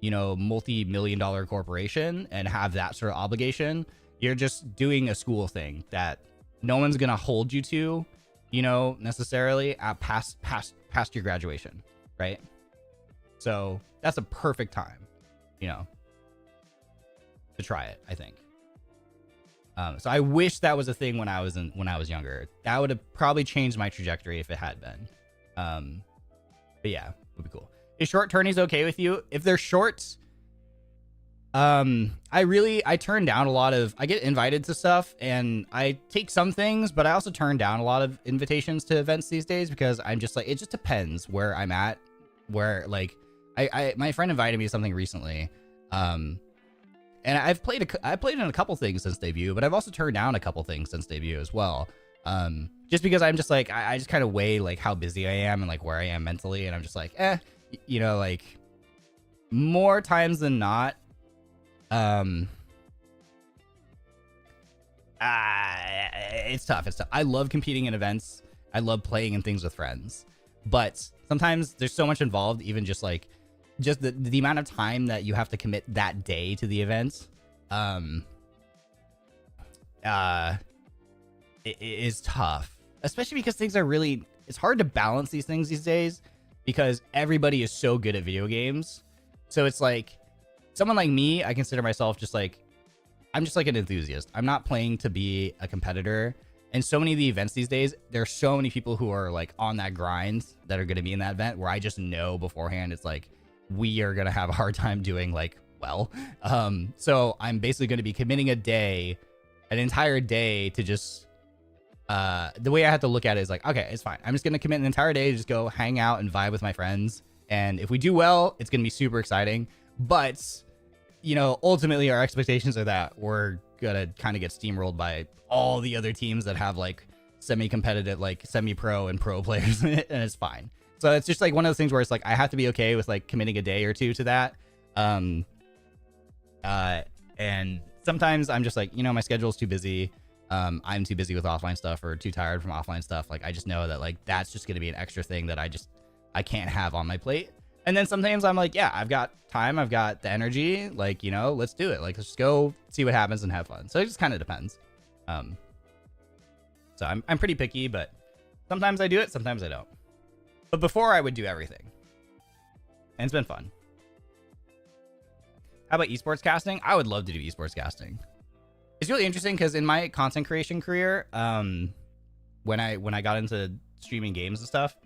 you know, multi-million-dollar corporation and have that sort of obligation. You're just doing a school thing that no one's gonna hold you to, you know, necessarily at past your graduation, right? So that's a perfect time, you know, to try it, I think. So I wish that was a thing when I was younger. That would have probably changed my trajectory if it had been. But yeah, it would be cool. Is short tourneys okay with you? If they're short, I turn down a lot of, I get invited to stuff and I take some things, but I also turn down a lot of invitations to events these days, because I'm just like, it just depends where I'm at, where like, my friend invited me to something recently. And I played in a couple things since debut, but I've also turned down a couple things since debut as well. Just because I'm just like, I just kind of weigh like how busy I am and like where I am mentally. And I'm just like, you know, like more times than not, it's tough. I love competing in events. I love playing in things with friends, but sometimes there's so much involved, even just the amount of time that you have to commit that day to the event. It is tough, especially because things are really, it's hard to balance these things these days because everybody is so good at video games. So it's like, someone like me, I consider myself just like, I'm just like an enthusiast. I'm not playing to be a competitor. And so many of the events these days, there's so many people who are like on that grind that are going to be in that event, where I just know beforehand, it's like, we are going to have a hard time doing like well. So I'm basically going to be committing an entire day to just, the way I have to look at it is like, okay, it's fine. I'm just going to commit an entire day to just go hang out and vibe with my friends. And if we do well, it's going to be super exciting. But, you know, ultimately our expectations are that we're going to kind of get steamrolled by all the other teams that have like semi-competitive, like semi-pro and pro players in it, and it's fine. So it's just like one of those things where it's like, I have to be okay with like committing a day or two to that. And sometimes I'm just like, you know, my schedule's too busy. I'm too busy with offline stuff or too tired from offline stuff. Like, I just know that like, that's just going to be an extra thing that I can't have on my plate. And then sometimes I'm like, yeah, I've got time. I've got the energy. Like, you know, let's do it. Like, let's just go see what happens and have fun. So it just kind of depends. So I'm pretty picky, but sometimes I do it. Sometimes I don't. But before I would do everything. And it's been fun. How about esports casting? I would love to do esports casting. It's really interesting because in my content creation career, when I got into streaming games and stuff,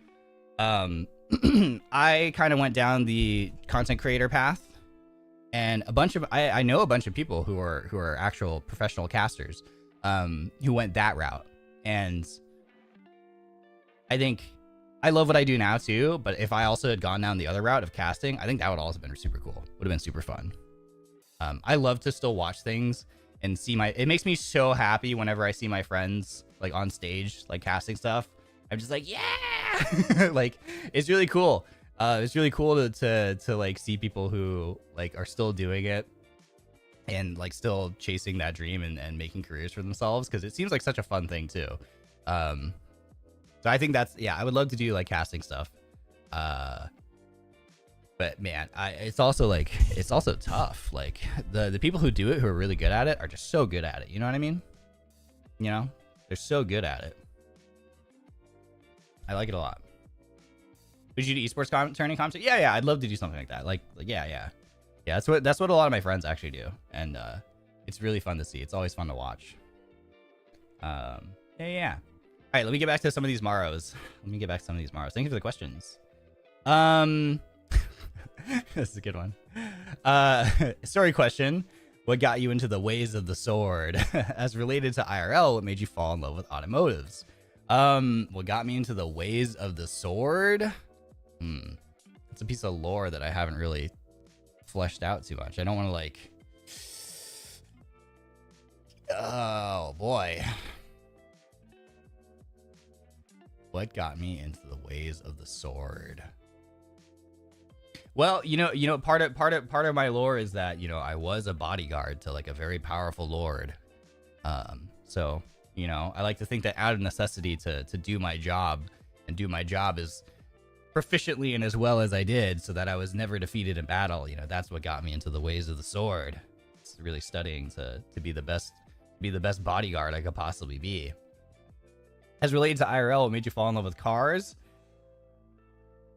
I kind of went down the content creator path, and I know a bunch of people who are actual professional casters, who went that route. And I think I love what I do now too, but if I also had gone down the other route of casting, I think that would also have been super cool. Would have been super fun. I love to still watch things and see it makes me so happy whenever I see my friends like on stage, like casting stuff. I'm just like, yeah, like it's really cool. It's really cool to like see people who like are still doing it and like still chasing that dream and making careers for themselves, because it seems like such a fun thing too. So I think I would love to do like casting stuff. But man, it's also tough. Like the people who do it, who are really good at it, are just so good at it. You know what I mean? You know, they're so good at it. I like it a lot. Would you do esports tournament commentary? Yeah, I'd love to do something like that. Like yeah. That's what a lot of my friends actually do, and it's really fun to see. It's always fun to watch. Yeah. All right, let me get back to some of these Maros. Thank you for the questions. This is a good one. Story question. What got you into the ways of the sword? As related to IRL, what made you fall in love with automotives? What got me into the ways of the sword? It's a piece of lore that I haven't really fleshed out too much. I don't want to like... Oh, boy. What got me into the ways of the sword? Well, you know, part of my lore is that, I was a bodyguard to like a very powerful lord. So, I like to think that out of necessity to do my job and do my job as proficiently and as well as I did, so that I was never defeated in battle. That's what got me into the ways of the sword. It's really studying to be the best bodyguard I could possibly be. As related to IRL, what made you fall in love with cars?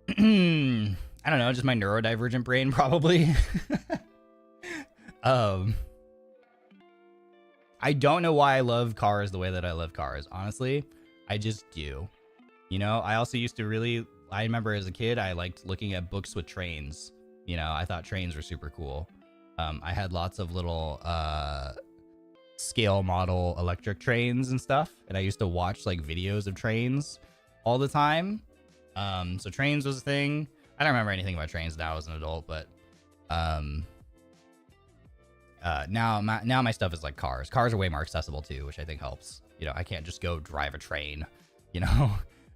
I don't know, just my neurodivergent brain, probably. I don't know why I love cars the way that I love cars. Honestly, I just do. I also used to I remember as a kid, I liked looking at books with trains. I thought trains were super cool. I had lots of little scale model electric trains and stuff, and I used to watch like videos of trains all the time. So trains was a thing. I don't remember anything about trains now as an adult, but now my stuff is like cars. Cars are way more accessible too, which I think helps. I can't just go drive a train,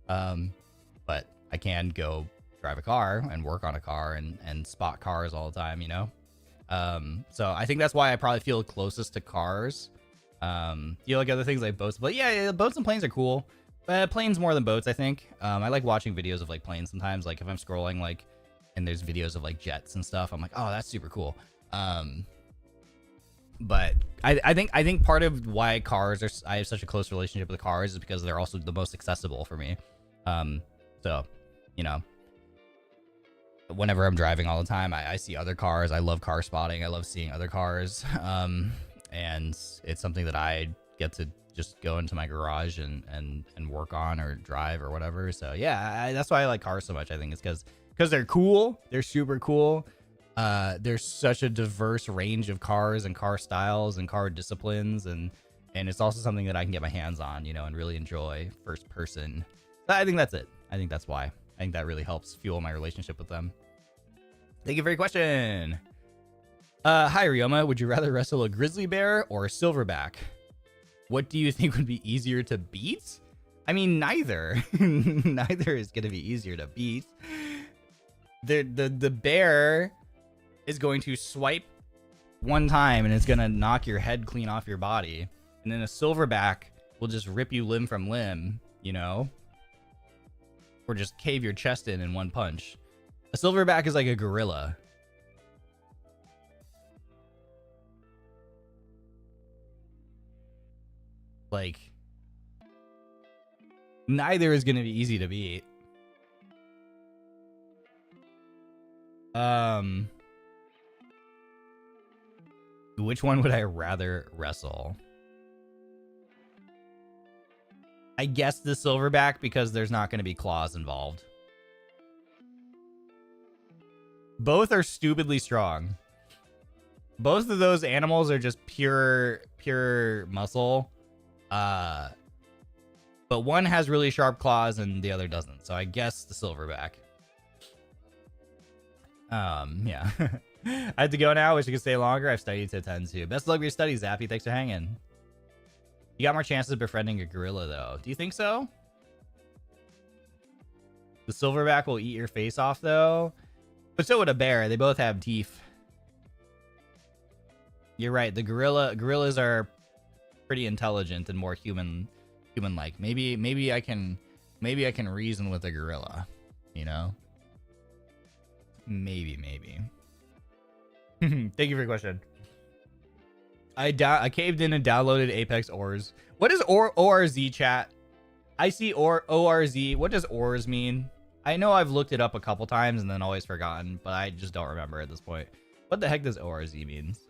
but I can go drive a car and work on a car and spot cars all the time, so I think that's why I probably feel closest to cars. Like other things like boats, but yeah, boats and planes are cool. Planes more than boats, I think. I like watching videos of like planes sometimes. Like if I'm scrolling like and there's videos of like jets and stuff, I'm like, oh, that's super cool. But I think part of why I have such a close relationship with cars is because they're also the most accessible for me. So whenever I'm driving all the time, I see other cars. I love car spotting. I love seeing other cars. And it's something that I get to just go into my garage and work on or drive or whatever. So yeah, that's why I like cars so much. I think it's because they're cool. They're super cool. There's such a diverse range of cars and car styles and car disciplines, and it's also something that I can get my hands on, and really enjoy first person. I think that's it. I think that's why. I think that really helps fuel my relationship with them. Thank you for your question. Hi, Ryoma. Would you rather wrestle a grizzly bear or a silverback? What do you think would be easier to beat? I mean, neither. Neither is going to be easier to beat. The bear is going to swipe one time and it's going to knock your head clean off your body. And then a silverback will just rip you limb from limb, or just cave your chest in one punch. A silverback is like a gorilla. Like, neither is going to be easy to beat. Which one would I rather wrestle? I guess the silverback, because there's not going to be claws involved. Both are stupidly strong. Both of those animals are just pure muscle. But one has really sharp claws and the other doesn't. So I guess the silverback. Yeah. I have to go now. Wish I could stay longer. I've studied to attend to. Best of luck with your studies, Zappy. Thanks for hanging. You got more chances of befriending a gorilla, though. Do you think so? The silverback will eat your face off, though. But so would a bear. They both have teeth. You're right. The gorillas are pretty intelligent and more human-like. Maybe I can reason with a gorilla. Maybe. Thank you for your question. I caved in and downloaded Apex Ors. What is ORZ, chat? I see ORZ. What does ORZ mean? I know I've looked it up a couple times and then always forgotten, but I just don't remember at this point. What the heck does ORZ means?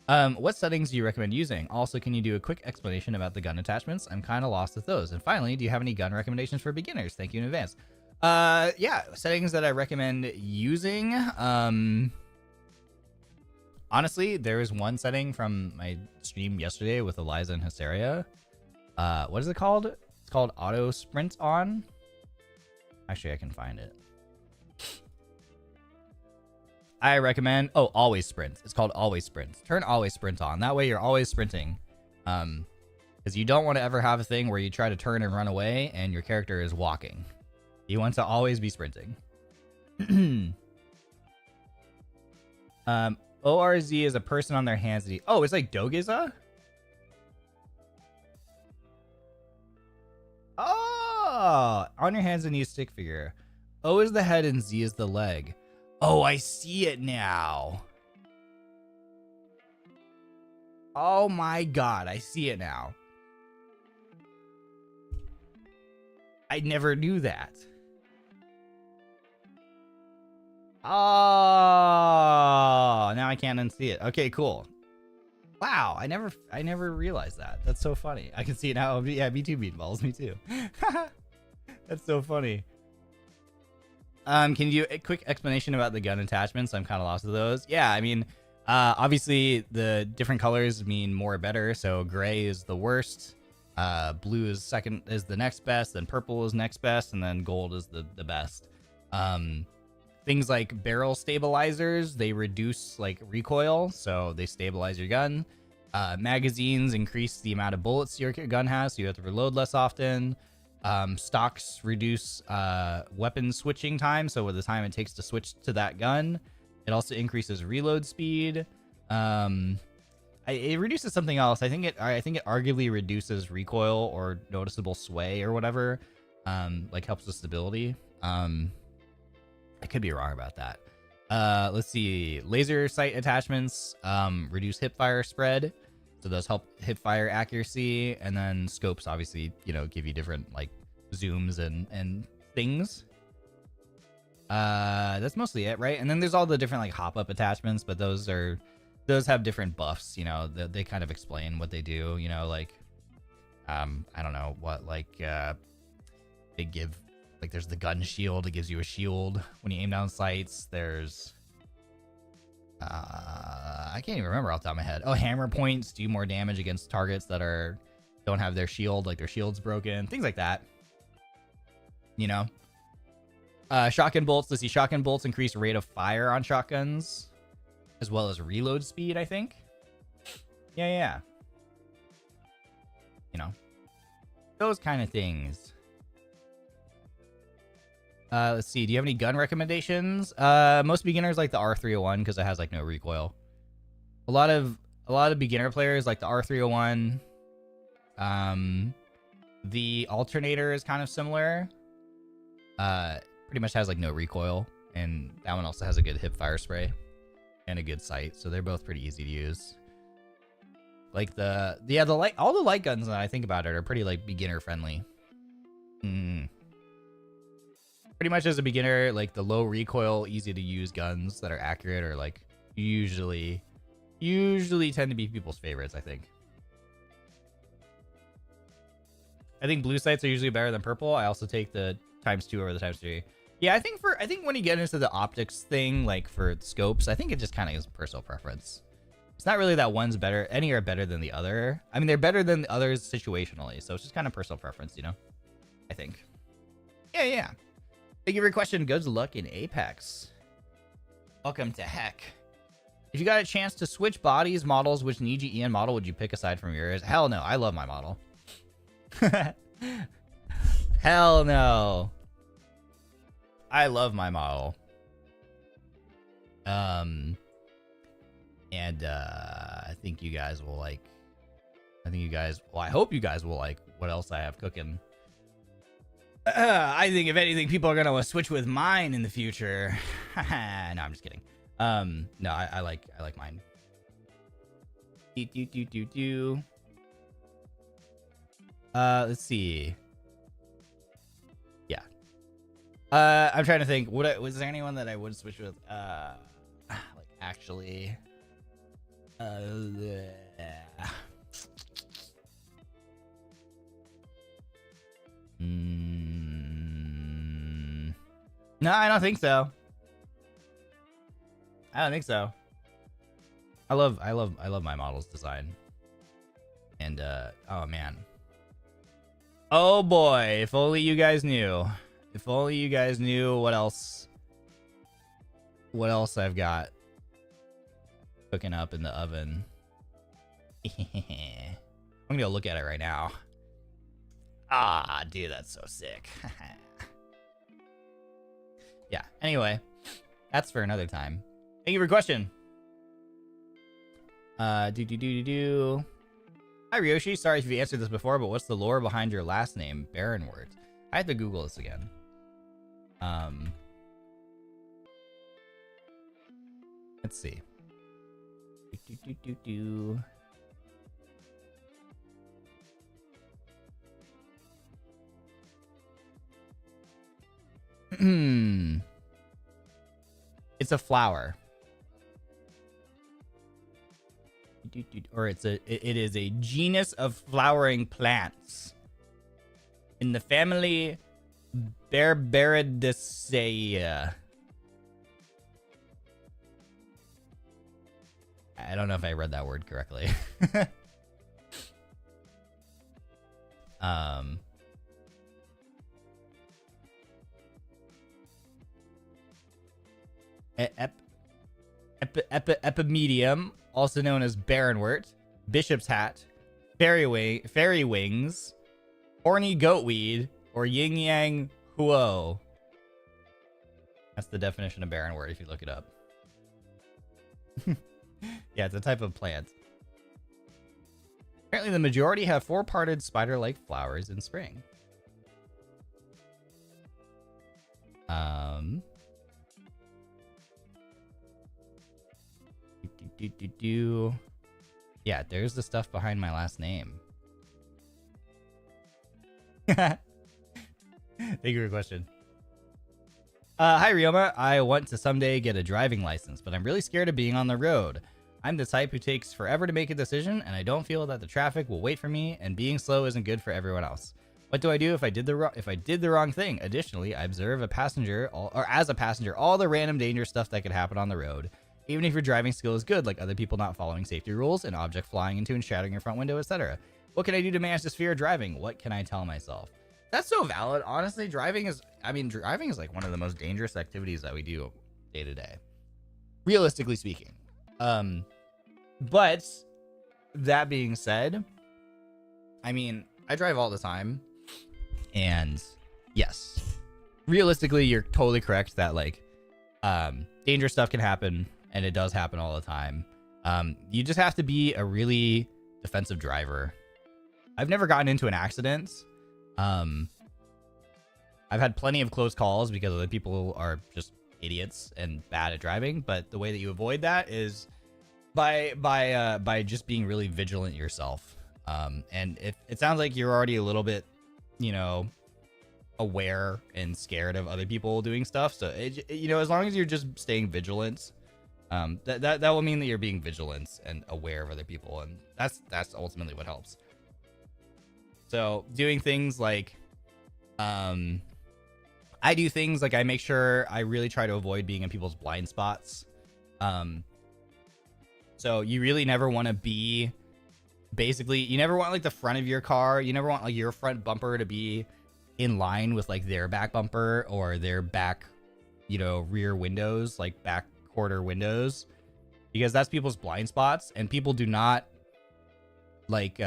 What settings do you recommend using? Also, can you do a quick explanation about the gun attachments? I'm kind of lost with those. And finally, do you have any gun recommendations for beginners? Thank you in advance. Yeah, settings that I recommend using. Honestly, there is one setting from my stream yesterday with Eliza and Hysteria. What is it called? It's called auto sprint on. Actually, I can find it. I recommend, always sprint. It's called always sprint. Turn always sprint on. That way you're always sprinting. Because you don't want to ever have a thing where you try to turn and run away and your character is walking. You want to always be sprinting. ORZ is a person on their hands. Oh, it's like Dogeza? Oh, on your hands and knees stick figure. O is the head and Z is the leg. Oh, I see it now. Oh my god, I see it now. I never knew that. Oh, now I can't unsee it. Okay, cool. Wow, I never realized that. That's so funny. I can see it now. Yeah, me too, Meatballs. Me too. That's so funny. Can you do a quick explanation about the gun attachments? I'm kind of lost with those. Yeah, I mean, obviously the different colors mean more better. So gray is the worst. Blue is the next best. Then purple is next best, and then gold is the best. Things like barrel stabilizers, they reduce like recoil, so they stabilize your gun. Magazines increase the amount of bullets your gun has, so you have to reload less often. Stocks reduce weapon switching time, so with the time it takes to switch to that gun. It also increases reload speed. It reduces something else. I think it arguably reduces recoil or noticeable sway or whatever. Like helps with stability. I could be wrong about that. Let's see. Laser sight attachments reduce hipfire spread, so those help hipfire accuracy. And then scopes obviously, give you different like zooms and things. That's mostly it, right? And then there's all the different like hop up attachments, but those have different buffs. They kind of explain what they do. Like I don't know what they give. Like there's the gun shield, it gives you a shield when you aim down sights. There's I can't even remember off the top of my head. Oh, hammer points do more damage against targets that don't have their shield, like their shield's broken, things like that. Shotgun bolts. Let's see, shotgun bolts increase rate of fire on shotguns, as well as reload speed, I think. Yeah. Those kind of things. Let's see. Do you have any gun recommendations? Most beginners like the R301 because it has like no recoil. A lot of beginner players like the R301. The alternator is kind of similar. Pretty much has like no recoil, and that one also has a good hip fire spray and a good sight. So they're both pretty easy to use. Like all the light guns that I think about it are pretty like beginner friendly. Pretty much as a beginner, like the low recoil, easy to use guns that are accurate are like usually tend to be people's favorites, I think. I think blue sights are usually better than purple. I also take the ×2 over the ×3. Yeah, I think when you get into the optics thing, like for scopes, I think it just kind of is personal preference. It's not really that one's better. Any are better than the other. I mean, they're better than the others situationally, so it's just kind of personal preference, I think. Yeah. Thank you for your question. Good luck in Apex. Welcome to Heck. If you got a chance to switch bodies, models, which NIJISANJI EN model would you pick aside from yours? Hell no. I love my model. Hell no. I love my model. And I think you guys will like. I hope you guys will like what else I have cooking. I think if anything, people are gonna switch with mine in the future. No, I'm just kidding. No, I like mine. Let's see. Yeah, I'm trying to think. Was there anyone that I would switch with? Like actually. No, I don't think so. I don't think so. I love my model's design. And oh man. Oh boy, if only you guys knew. If only you guys knew what else I've got cooking up in the oven. I'm gonna go look at it right now. Ah, dude, that's so sick. Yeah, anyway, that's for another time. Thank you for your question. Hi Ryoshi, sorry if you answered this before, but what's the lore behind your last name, Barrenwort? I have to Google this again. Let's see. It's a flower. Or it is a genus of flowering plants in the family Berberidaceae. I don't know if I read that word correctly. Epimedium, also known as Barrenwort, Bishop's Hat, Fairy Wings, Horny Goatweed, or Yin Yang Huo. That's the definition of Barrenwort if you look it up. Yeah, it's a type of plant. Apparently the majority have four-parted spider-like flowers in spring. Yeah, there's the stuff behind my last name. Thank you for your question. Hi Ryoma, I want to someday get a driving license, but I'm really scared of being on the road. I'm the type who takes forever to make a decision, and I don't feel that the traffic will wait for me, and being slow isn't good for everyone else. What do I do if I did the wrong thing? Additionally, I observe as a passenger all the random dangerous stuff that could happen on the road. Even if your driving skill is good, like other people not following safety rules, an object flying into and shattering your front window, etc. What can I do to manage this fear of driving? What can I tell myself? That's so valid. Honestly, driving is like one of the most dangerous activities that we do day to day. Realistically speaking. But that being said, I mean, I drive all the time, and yes, realistically, you're totally correct that like, dangerous stuff can happen, and it does happen all the time. You just have to be a really defensive driver. I've never gotten into an accident. I've had plenty of close calls because other people are just idiots and bad at driving, but the way that you avoid that is by just being really vigilant yourself. And if it sounds like you're already a little bit, you know, aware and scared of other people doing stuff, so you know, as long as you're just staying vigilant, that will mean that you're being vigilant and aware of other people, and that's ultimately what helps. So doing things like I do things like I make sure I really try to avoid being in people's blind spots. So you really never want to be, basically, you never want like the front of your car, you never want like your front bumper to be in line with like their back bumper or their back, you know, rear windows, like back quarter windows, because that's people's blind spots, and people do not like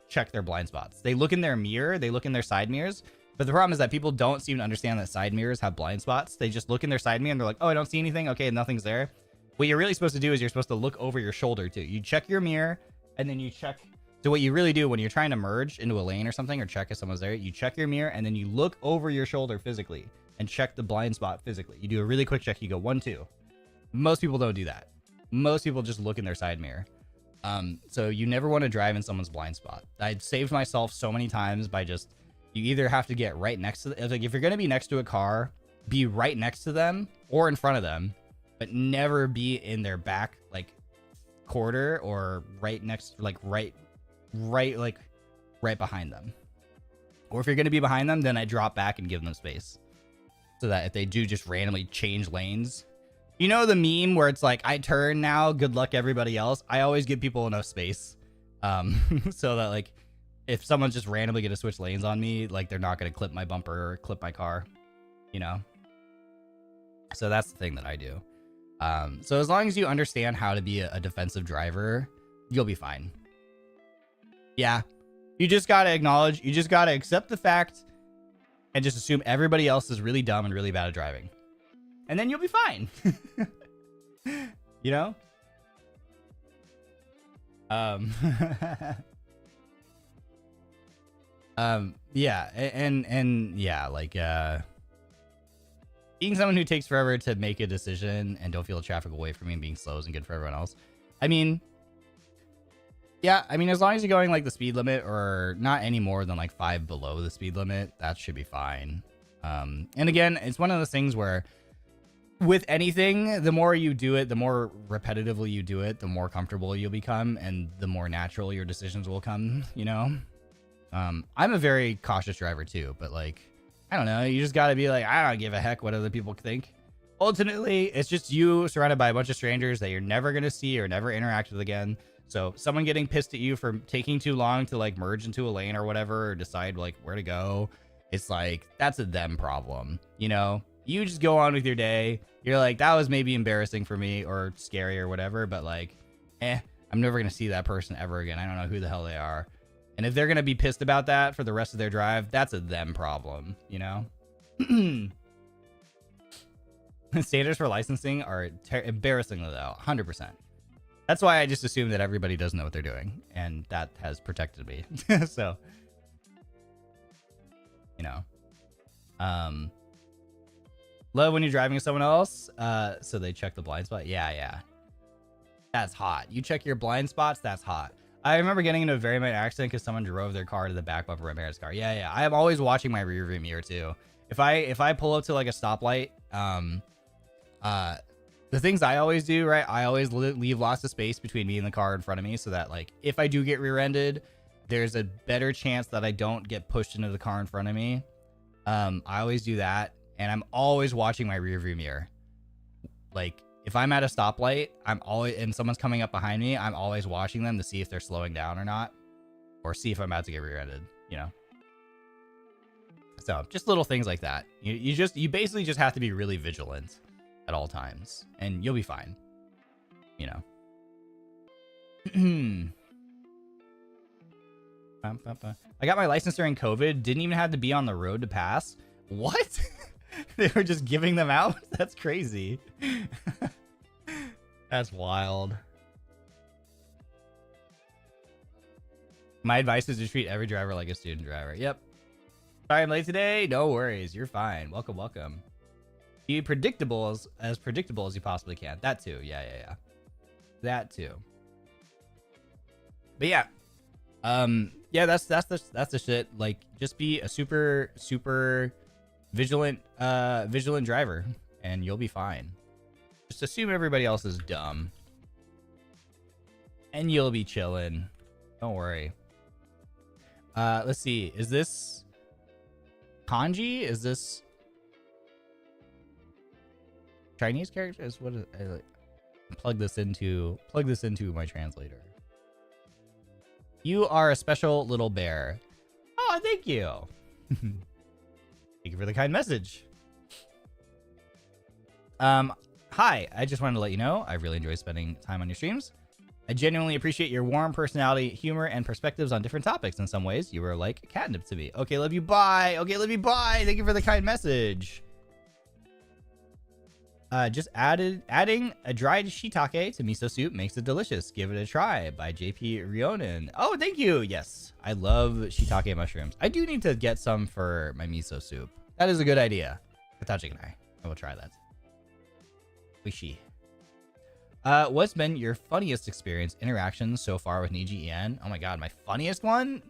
check their blind spots. They look in their mirror, they look in their side mirrors, but the problem is that people don't seem to understand that side mirrors have blind spots. They just look in their side mirror and they're like, oh, I don't see anything, okay, nothing's there. What you're really supposed to do is you're supposed to look over your shoulder too. You check your mirror, and then you check. So what you really do when you're trying to merge into a lane or something, or check if someone's there, you check your mirror, and then you look over your shoulder physically and check the blind spot physically. You do a really quick check. You go 1, 2. Most people don't do that. Most people just look in their side mirror. So you never want to drive in someone's blind spot. I've saved myself so many times by just, you either have to get right next to like if you're going to be next to a car be right next to them or in front of them, but never be in their back like quarter or right next, like right behind them. Or if you're going to be behind them, then I drop back and give them space so that if they do just randomly change lanes, you know, the meme where it's like, I turn now, good luck everybody else. I always give people enough space. So that like, if someone's just randomly going to switch lanes on me, like they're not going to clip my bumper or clip my car, you know? So that's the thing that I do. So as long as you understand how to be a defensive driver, you'll be fine. Yeah. You just got to acknowledge, you just got to accept the fact and just assume everybody else is really dumb and really bad at driving. And then you'll be fine. You know? Yeah, and yeah, like being someone who takes forever to make a decision and don't feel the traffic away from me and being slow isn't good for everyone else. I mean, yeah, I mean, as long as you're going like the speed limit or not any more than like 5 below the speed limit, that should be fine. And again, it's one of those things where with anything, the more you do it, the more repetitively you do it, the more comfortable you'll become and the more natural your decisions will come, you know? I'm a very cautious driver too, but like, I don't know, you just gotta be like, I don't give a heck what other people think. Ultimately, it's just you surrounded by a bunch of strangers that you're never gonna see or never interact with again. So someone getting pissed at you for taking too long to like merge into a lane or whatever, or decide like where to go, it's like, that's a them problem, you know? You just go on with your day. You're like, that was maybe embarrassing for me or scary or whatever, but like, I'm never going to see that person ever again. I don't know who the hell they are. And if they're going to be pissed about that for the rest of their drive, that's a them problem, you know? Standards for licensing are embarrassingly low, 100%. That's why I just assume that everybody does know what they're doing, and that has protected me. So, you know. Love when you're driving with someone else, so they check the blind spot. Yeah. That's hot. You check your blind spots, that's hot. I remember getting into a very minor accident because someone drove their car to the back bumper of my parents' car. Yeah. I am always watching my rear view mirror too. If I pull up to like a stoplight, the things I always do, right? I always leave lots of space between me and the car in front of me so that like if I do get rear-ended, there's a better chance that I don't get pushed into the car in front of me. I always do that. And I'm always watching my rear view mirror. Like if I'm at a stoplight, and someone's coming up behind me, I'm always watching them to see if they're slowing down or not, or see if I'm about to get rear-ended, you know? So just little things like that. You basically just have to be really vigilant at all times and you'll be fine, you know? I got my license during COVID. Didn't even have to be on the road to pass. What? They were just giving them out? That's crazy. That's wild. My advice is to treat every driver like a student driver. Yep. Sorry I'm late today. No worries. You're fine. Welcome. Be predictable as predictable as you possibly can. That too. Yeah. That too. But yeah. Yeah, that's the shit. Like just be a super vigilant driver and you'll be fine. Just assume everybody else is dumb and you'll be chilling. Don't worry. Let's see, is this kanji? Is this Chinese characters? What is plug this into my translator. You are a special little bear. Oh, thank you. Thank you for the kind message. Hi, I just wanted to let you know I really enjoy spending time on your streams. I genuinely appreciate your warm personality, humor, and perspectives on different topics. In some ways, you were like catnip to me. Okay, love you, bye. Thank you for the kind message. Just adding a dried shiitake to miso soup makes it delicious. Give it a try by JP Ronin. Oh, thank you. Yes, I love shiitake mushrooms. I do need to get some for my miso soup. That is a good idea. Hitachi and I will try that. Oishi. What's been your funniest experience interactions so far with NIJISANJI EN? Oh my god, my funniest one?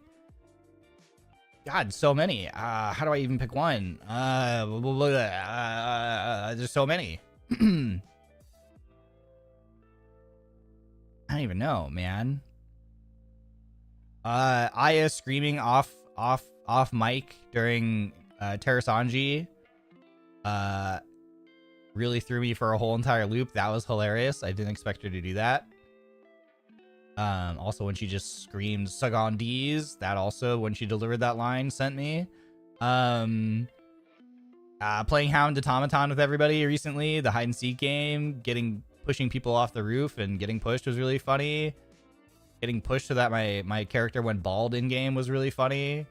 God, so many. How do I even pick one? There's so many. I don't even know, man. Aya screaming off mic during Terrasanji really threw me for a whole entire loop. That was hilarious. I didn't expect her to do that. Also when she just screamed Sagan D's, that also, when she delivered that line, sent me. Playing Hound Automaton with everybody recently, the hide and seek game, pushing people off the roof and getting pushed was really funny. Getting pushed so that my character went bald in game was really funny.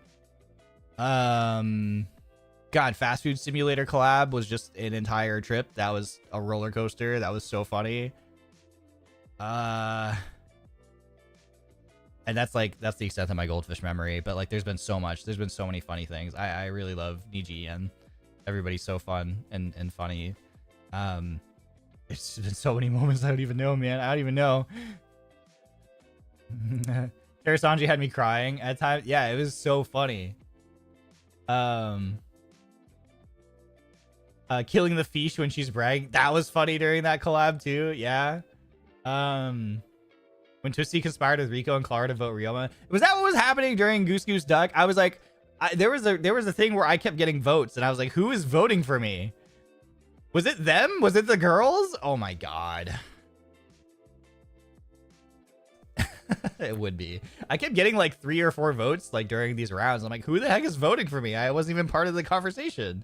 God, Fast Food Simulator collab was just an entire trip. That was a roller coaster. That was so funny. And that's the extent of my goldfish memory. But like, there's been so much. There's been so many funny things. I really love NIJISANJI EN. Everybody's so fun and funny. It's been so many moments I don't even know, man. I don't even know. Terrasanji had me crying at times. Yeah, it was so funny. Killing the fish when she's bragging. That was funny during that collab too. Yeah. When Twisty conspired with Rico and Clara to vote Ryoma. Was that what was happening during Goose Goose Duck? I was like, there was a thing where I kept getting votes and I was like, who is voting for me? Was it them? Was it the girls? Oh my god. It would be. I kept getting like 3 or 4 votes like during these rounds. I'm like, who the heck is voting for me? I wasn't even part of the conversation.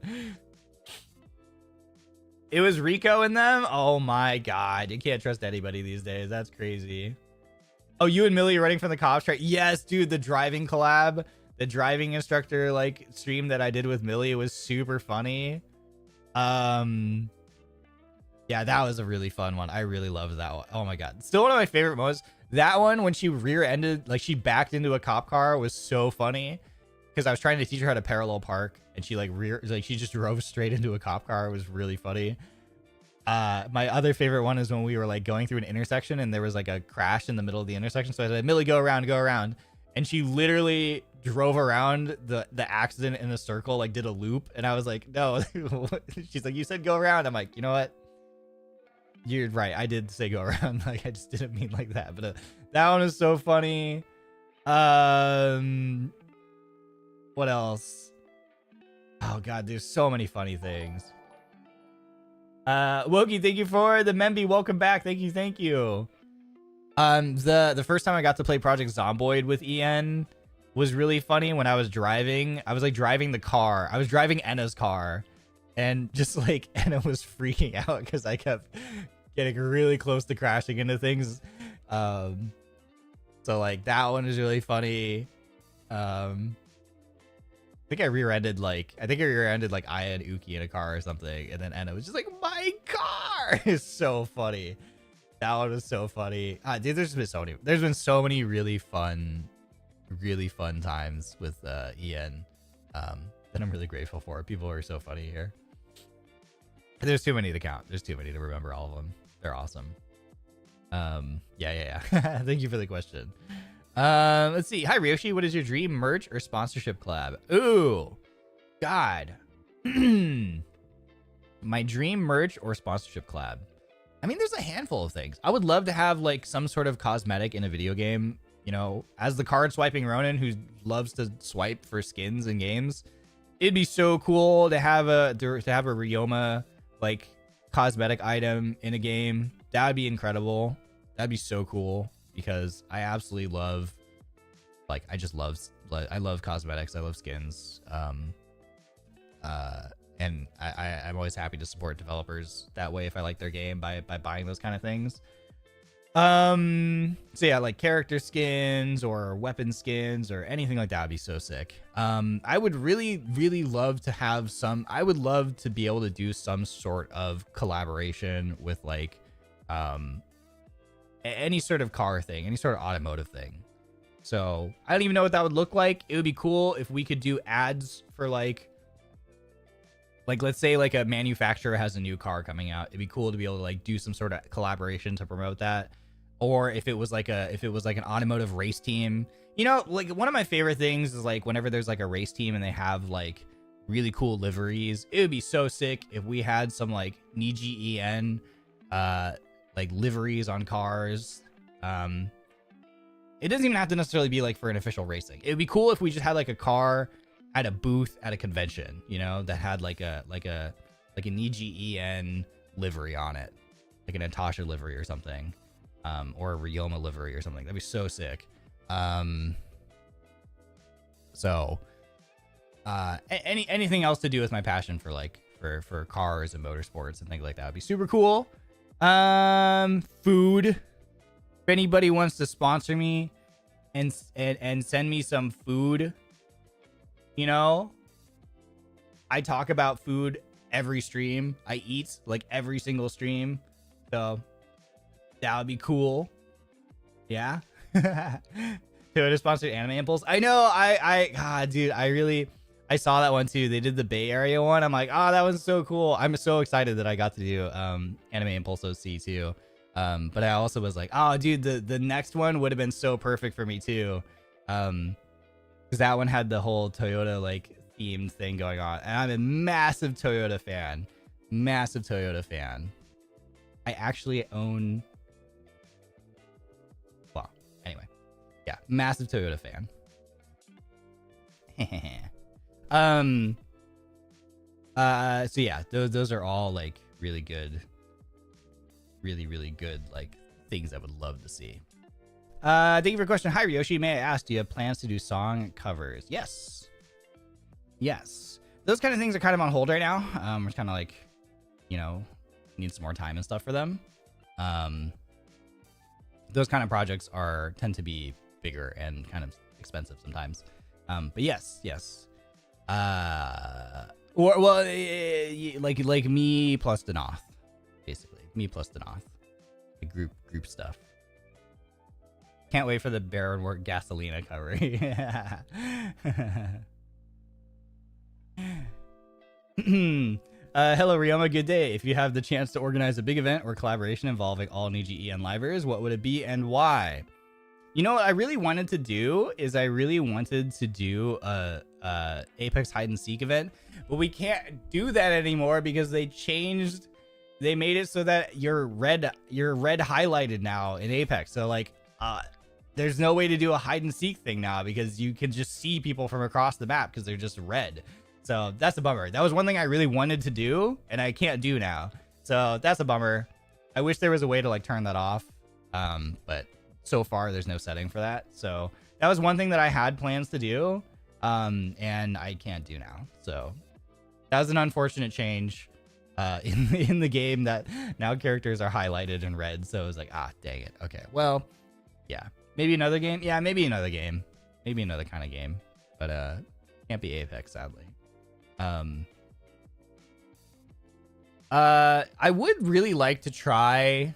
It was Rico and them? Oh my god. You can't trust anybody these days. That's crazy. Oh, you and Millie are running from the cops, right? Yes, dude, the driving collab. The driving instructor like stream that I did with Millie was super funny. Yeah, that was a really fun one. I really loved that one. Oh my god. Still one of my favorite moments. That one when she rear-ended, like she backed into a cop car, was so funny. Because I was trying to teach her how to parallel park and she she just drove straight into a cop car. It was really funny. My other favorite one is when we were like going through an intersection and there was like a crash in the middle of the intersection. So I said, Millie, go around. And she literally drove around the accident in a circle, like did a loop. And I was like, no. She's like, you said go around. I'm like, you know what? You're right. I did say go around. Like, I just didn't mean like that. But that one is so funny. What else? Oh god, there's so many funny things. Wokey, thank you for the Memby. Welcome back. Thank you. The first time I got to play Project Zomboid with EN was really funny. When I was driving, I was like driving the car. I was driving Enna's car, and just like Enna was freaking out because I kept getting really close to crashing into things. So like that one is really funny. I think I rear-ended like Aya and Uki in a car or something, and then Enna was just like, my car. It's so funny. That one was so funny. Dude, there's been so many really fun times with EN that I'm really grateful for. People are so funny here. There's too many to count. There's too many to remember all of them. They're awesome. Yeah. Thank you for the question. Let's see. Hi, Ryoshi. What is your dream merch or sponsorship collab? Ooh, God. My dream merch or sponsorship collab. I mean, there's a handful of things. I would love to have like some sort of cosmetic in a video game, you know, as the card swiping Ronin who loves to swipe for skins in games. It'd be so cool to have a Ryoma like cosmetic item in a game. That would be incredible. That'd be so cool because I absolutely love, like, I love cosmetics. I love skins. And I'm always happy to support developers that way if I like their game by buying those kind of things. So yeah, like character skins or weapon skins or anything like that would be so sick. I would really love to have I would love to be able to do some sort of collaboration with like any sort of car thing, any sort of automotive thing. So I don't even know what that would look like. It would be cool if we could do ads for like let's say like a manufacturer has a new car coming out. It'd be cool to be able to like do some sort of collaboration to promote that. or if it was like an automotive race team. You know, like one of my favorite things is like whenever there's like a race team and they have like really cool liveries. It would be so sick if we had some like NIJISANJI EN like liveries on cars. It doesn't even have to necessarily be like for an official racing. It would be cool if we just had like a car at a booth at a convention, you know, that had like a NIJISANJI EN livery on it, like a Natasha livery or something, or a Ryoma livery or something. That'd be so sick. Anything else to do with my passion for like for cars and motorsports and things like that would be super cool. Food. If anybody wants to sponsor me and send me some food, you know, I talk about food every stream. I eat like every single stream, so that would be cool. Yeah. Toyota sponsored Anime Impulse. I know. Dude, I saw that one too. They did the Bay Area one. I'm like, that was so cool. I'm so excited that I got to do Anime Impulse OC too. But I also was like, dude, the next one would have been so perfect for me too. Because that one had the whole Toyota like themed thing going on, and I'm a massive Toyota fan. Massive Toyota fan. I actually own. Well, anyway, yeah, massive Toyota fan. So yeah, those are all like really good, really good like things I would love to see. Thank you for the question. Hi Ryoshi, may I ask, do you have plans to do song covers? Yes. Those kind of things are kind of on hold right now. We're kind of like, you know, need some more time and stuff for them. Those kind of projects tend to be bigger and kind of expensive sometimes. But yes. Like me plus Denauth, basically. Me plus Denauth. The group stuff. Can't wait for the Barrenwort Gasolina cover. Hello Ryoma, good day. If you have the chance to organize a big event or collaboration involving all NIJI EN livers, what would it be and why? You know what I really wanted to do is a Apex hide and seek event, but we can't do that anymore because they made it so that you're red highlighted now in Apex. So like there's no way to do a hide and seek thing now because you can just see people from across the map because they're just red. So that's a bummer. That was one thing I really wanted to do and I can't do now. So that's a bummer. I wish there was a way to like turn that off. But so far there's no setting for that. So that was one thing that I had plans to do. And I can't do now. So that was an unfortunate change in the game that now characters are highlighted in red. So it was like, dang it. Okay. Well, yeah, maybe another game. Yeah, maybe another game. Maybe another kind of game. But can't be Apex, sadly. I would really like to try.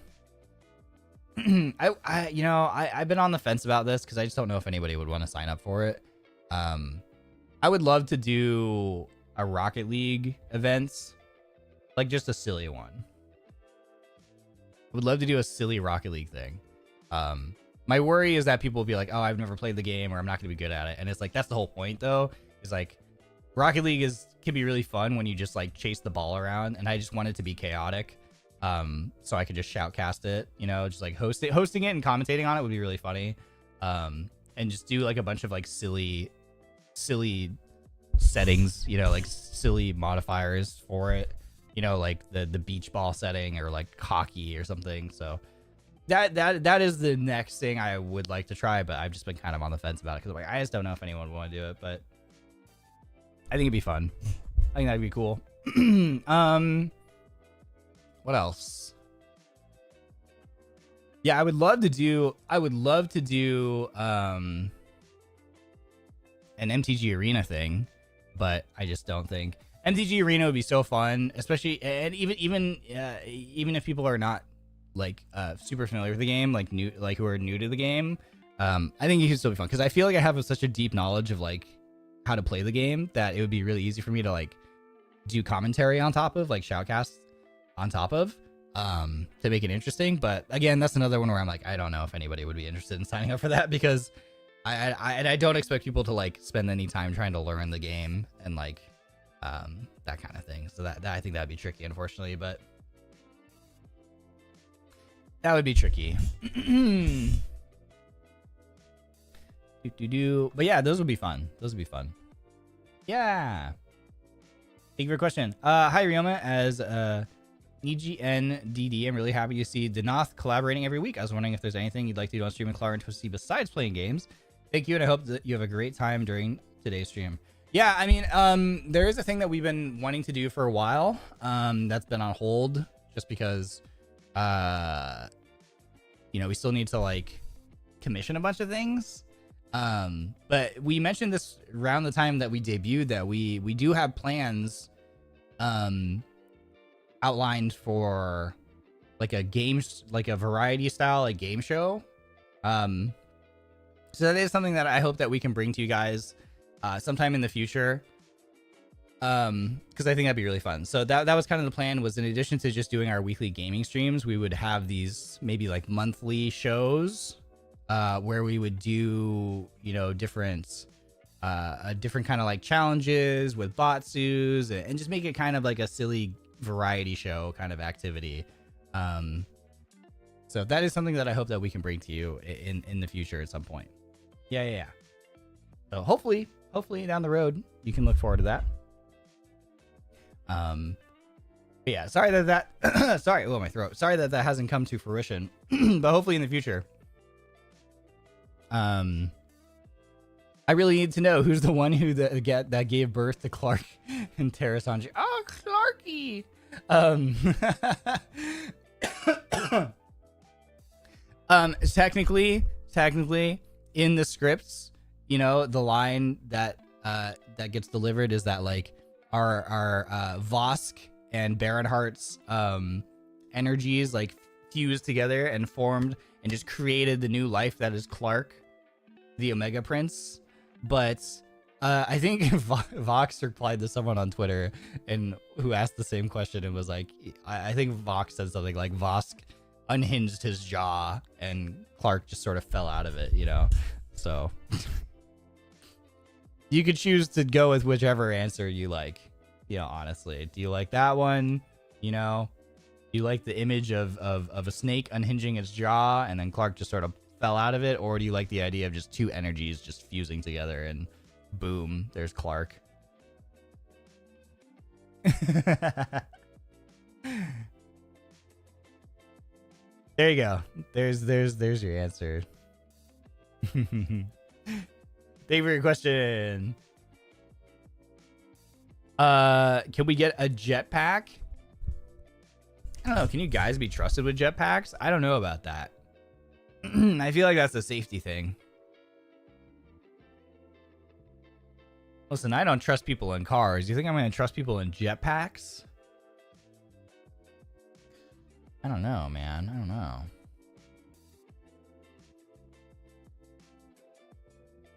I've been on the fence about this because I just don't know if anybody would want to sign up for it. I would love to do a Rocket League events, like just a silly one. I would love to do a silly Rocket League thing. My worry is that people will be like, I've never played the game or I'm not going to be good at it. And it's like, that's the whole point though. Is like Rocket League can be really fun when you just like chase the ball around, and I just want it to be chaotic. So I could just shoutcast it, you know, just like hosting it and commentating on it would be really funny. And just do like a bunch of like silly settings, you know, like silly modifiers for it, you know, like the beach ball setting or like hockey or something. So that is the next thing I would like to try, but I've just been kind of on the fence about it because like I just don't know if anyone would want to do it, but I think it'd be fun. I think that'd be cool. What else? Yeah, I would love to do an MTG Arena thing, but I just don't think MTG Arena would be so fun, especially, and even if people are not like super familiar with the game, like who are new to the game, I think it could still be fun because I feel like I have such a deep knowledge of like how to play the game that it would be really easy for me to like do commentary on top of, like shoutcasts on top of. to make it interesting. But again, that's another one where I'm like, I don't know if anybody would be interested in signing up for that, because I don't expect people to like spend any time trying to learn the game and like that kind of thing. So that I think that'd be tricky, unfortunately, but that would be tricky. But yeah, those would be fun. Those would be fun. Yeah. Thank you for your question. Hi, Ryoma. As NIJISANJI EN, I'm really happy to see Denauth collaborating every week. I was wondering if there's anything you'd like to do on stream and Clara and Twisty besides playing games. Thank you, and I hope that you have a great time during today's stream. Yeah, I mean, there is a thing that we've been wanting to do for a while. That's been on hold just because, you know, we still need to like commission a bunch of things. But we mentioned this around the time that we debuted that we do have plans outlined for like a variety style like game show. So that is something that I hope that we can bring to you guys sometime in the future, because I think that'd be really fun. So that was kind of the plan, was in addition to just doing our weekly gaming streams, we would have these maybe like monthly shows where we would do, you know, different kind of like challenges with botsus and just make it kind of like a silly variety show kind of activity. So that is something that I hope that we can bring to you in the future at some point. Yeah. So hopefully down the road you can look forward to that. But yeah, sorry that sorry, my throat. Sorry that hasn't come to fruition, but hopefully in the future. I really need to know who's the one that gave birth to Clark and TerraSanji. Oh, Clarky. Technically, in the scripts, you know, the line that gets delivered is that like our Vosk and Baronhart's energies like fused together and formed and just created the new life that is Clark, the Omega Prince. But I think Vox replied to someone on Twitter and who asked the same question and was like, I think Vox said something like Vosk unhinged his jaw and Clark just sort of fell out of it, you know? So you could choose to go with whichever answer you like, you know, honestly. Do you like that one? You know, do you like the image of a snake unhinging its jaw and then Clark just sort of fell out of it? Or do you like the idea of just two energies just fusing together and boom, there's Clark? There you go. There's your answer. Thank you for your question. Can we get a jetpack? I don't know. Can you guys be trusted with jetpacks? I don't know about that. I feel like that's a safety thing. Listen, I don't trust people in cars. You think I'm going to trust people in jetpacks? I don't know, man. I don't know.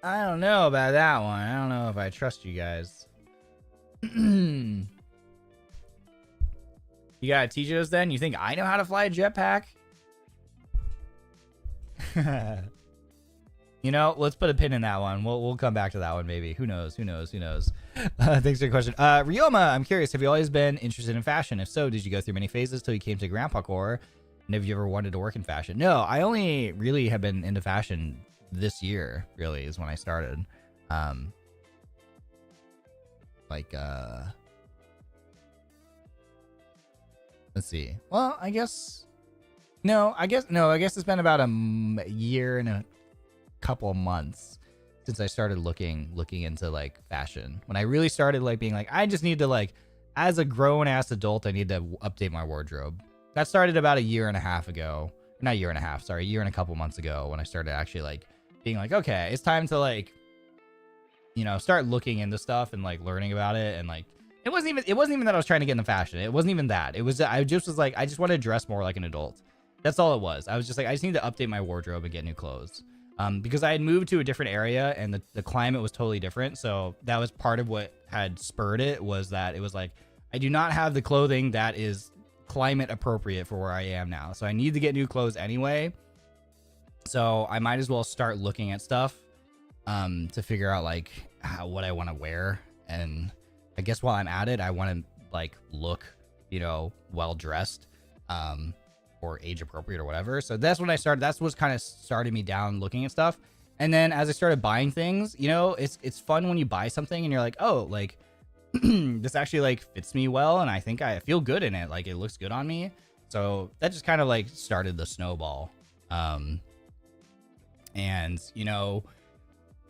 I don't know about that one. I don't know if I trust you guys. You gotta teach us then? You think I know how to fly a jetpack? You know, let's put a pin in that one. We'll come back to that one maybe. Who knows? Thanks for your question. Ryoma, I'm curious, have you always been interested in fashion? If so, did you go through many phases till you came to Grandpa Core? And have you ever wanted to work in fashion? No, I only really have been into fashion this year, really, is when I started. Let's see. Well, I guess it's been about a year and a couple of months since I started looking into like fashion. When I really started like being like, I just need to like, as a grown ass adult, I need to update my wardrobe. That started about a year and a half ago. Not a year and a half, sorry, a year and a couple months ago when I started actually like being like, okay, it's time to like, you know, start looking into stuff and like learning about it. And like, it wasn't even that I was trying to get into fashion. It wasn't even that. It was, I just was like, I just want to dress more like an adult. That's all it was. I was just like, I just need to update my wardrobe and get new clothes. Because I had moved to a different area and the climate was totally different. So that was part of what had spurred it, was that it was like, I do not have the clothing that is climate appropriate for where I am now. So I need to get new clothes anyway. So I might as well start looking at stuff to figure out like what I want to wear. And I guess while I'm at it, I want to like look, you know, well dressed, or age appropriate or whatever. So that's when I started. That's what's kind of started me down looking at stuff. And then as I started buying things, you know, it's fun when you buy something and you're like, oh, like this actually like fits me well, and I think I feel good in it. Like it looks good on me. So that just kind of like started the snowball. And you know,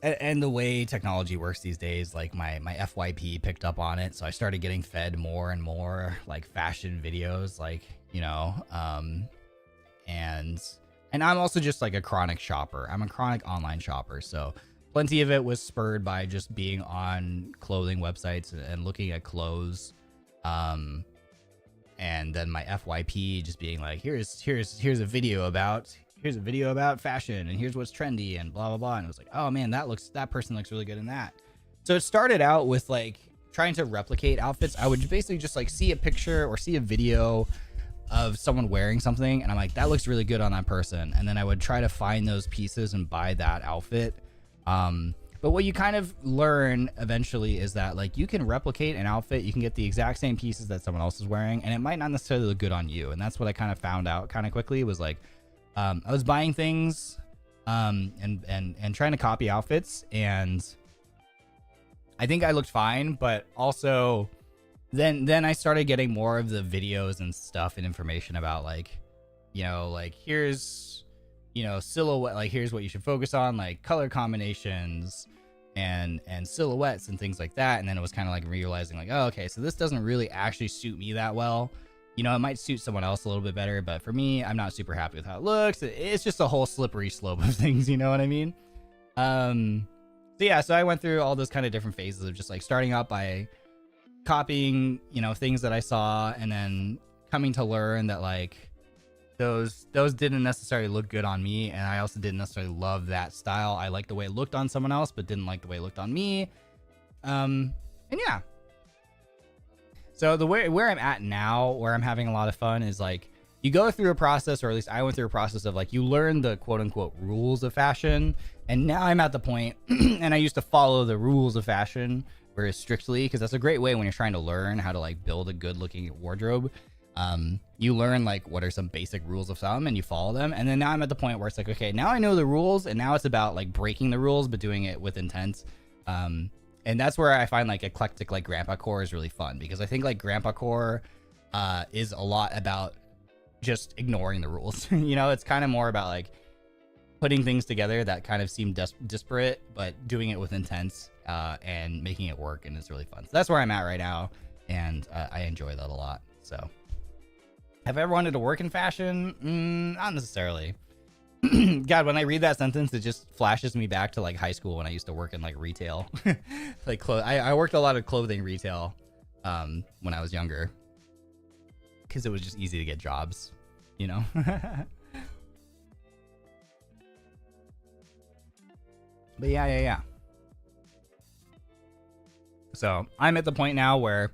and the way technology works these days, like my FYP picked up on it, so I started getting fed more and more like fashion videos, like, you know, and I'm also just like a chronic shopper. I'm a chronic online shopper, so plenty of it was spurred by just being on clothing websites and looking at clothes, and then my FYP just being like, here's a video about fashion, and here's what's trendy, and blah blah blah. And it was like, oh man, that person looks really good in that. So it started out with like trying to replicate outfits. I would basically just like see a picture or see a video of someone wearing something, and I'm like, that looks really good on that person, and then I would try to find those pieces and buy that outfit. But what you kind of learn eventually is that like you can replicate an outfit, you can get the exact same pieces that someone else is wearing, and it might not necessarily look good on you. And that's what I kind of found out kind of quickly, was like I was buying things and trying to copy outfits, and I think I looked fine, but also then I started getting more of the videos and stuff and information about like, you know, like here's, you know, silhouette, like here's what you should focus on, like color combinations and silhouettes and things like that. And then it was kind of like realizing like, oh, okay, so this doesn't really actually suit me that well. You know, it might suit someone else a little bit better, but for me, I'm not super happy with how it looks. It's just a whole slippery slope of things, you know what I mean? So yeah, so I went through all those kind of different phases of just like starting out by copying, you know, things that I saw, and then coming to learn that like those didn't necessarily look good on me, and I also didn't necessarily love that style. I liked the way it looked on someone else, but didn't like the way it looked on me. And yeah. So the where I'm at now, where I'm having a lot of fun, is like you go through a process, or at least I went through a process of like you learn the quote unquote rules of fashion, and now I'm at the point, and I used to follow the rules of fashion very strictly, because that's a great way when you're trying to learn how to like build a good looking wardrobe. You learn like what are some basic rules of thumb, and you follow them. And then now I'm at the point where it's like, okay, now I know the rules, and now it's about like breaking the rules but doing it with intent. And that's where I find like eclectic like grandpa core is really fun, because I think like grandpa core is a lot about just ignoring the rules. You know, it's kind of more about like putting things together that kind of seem disparate, but doing it with intent, and making it work, and it's really fun. So that's where I'm at right now, and I enjoy that a lot. So have I ever wanted to work in fashion? Not necessarily. God, when I read that sentence, it just flashes me back to like high school when I used to work in like retail. Like I worked a lot of clothing retail when I was younger, because it was just easy to get jobs, you know. But yeah. So I'm at the point now where,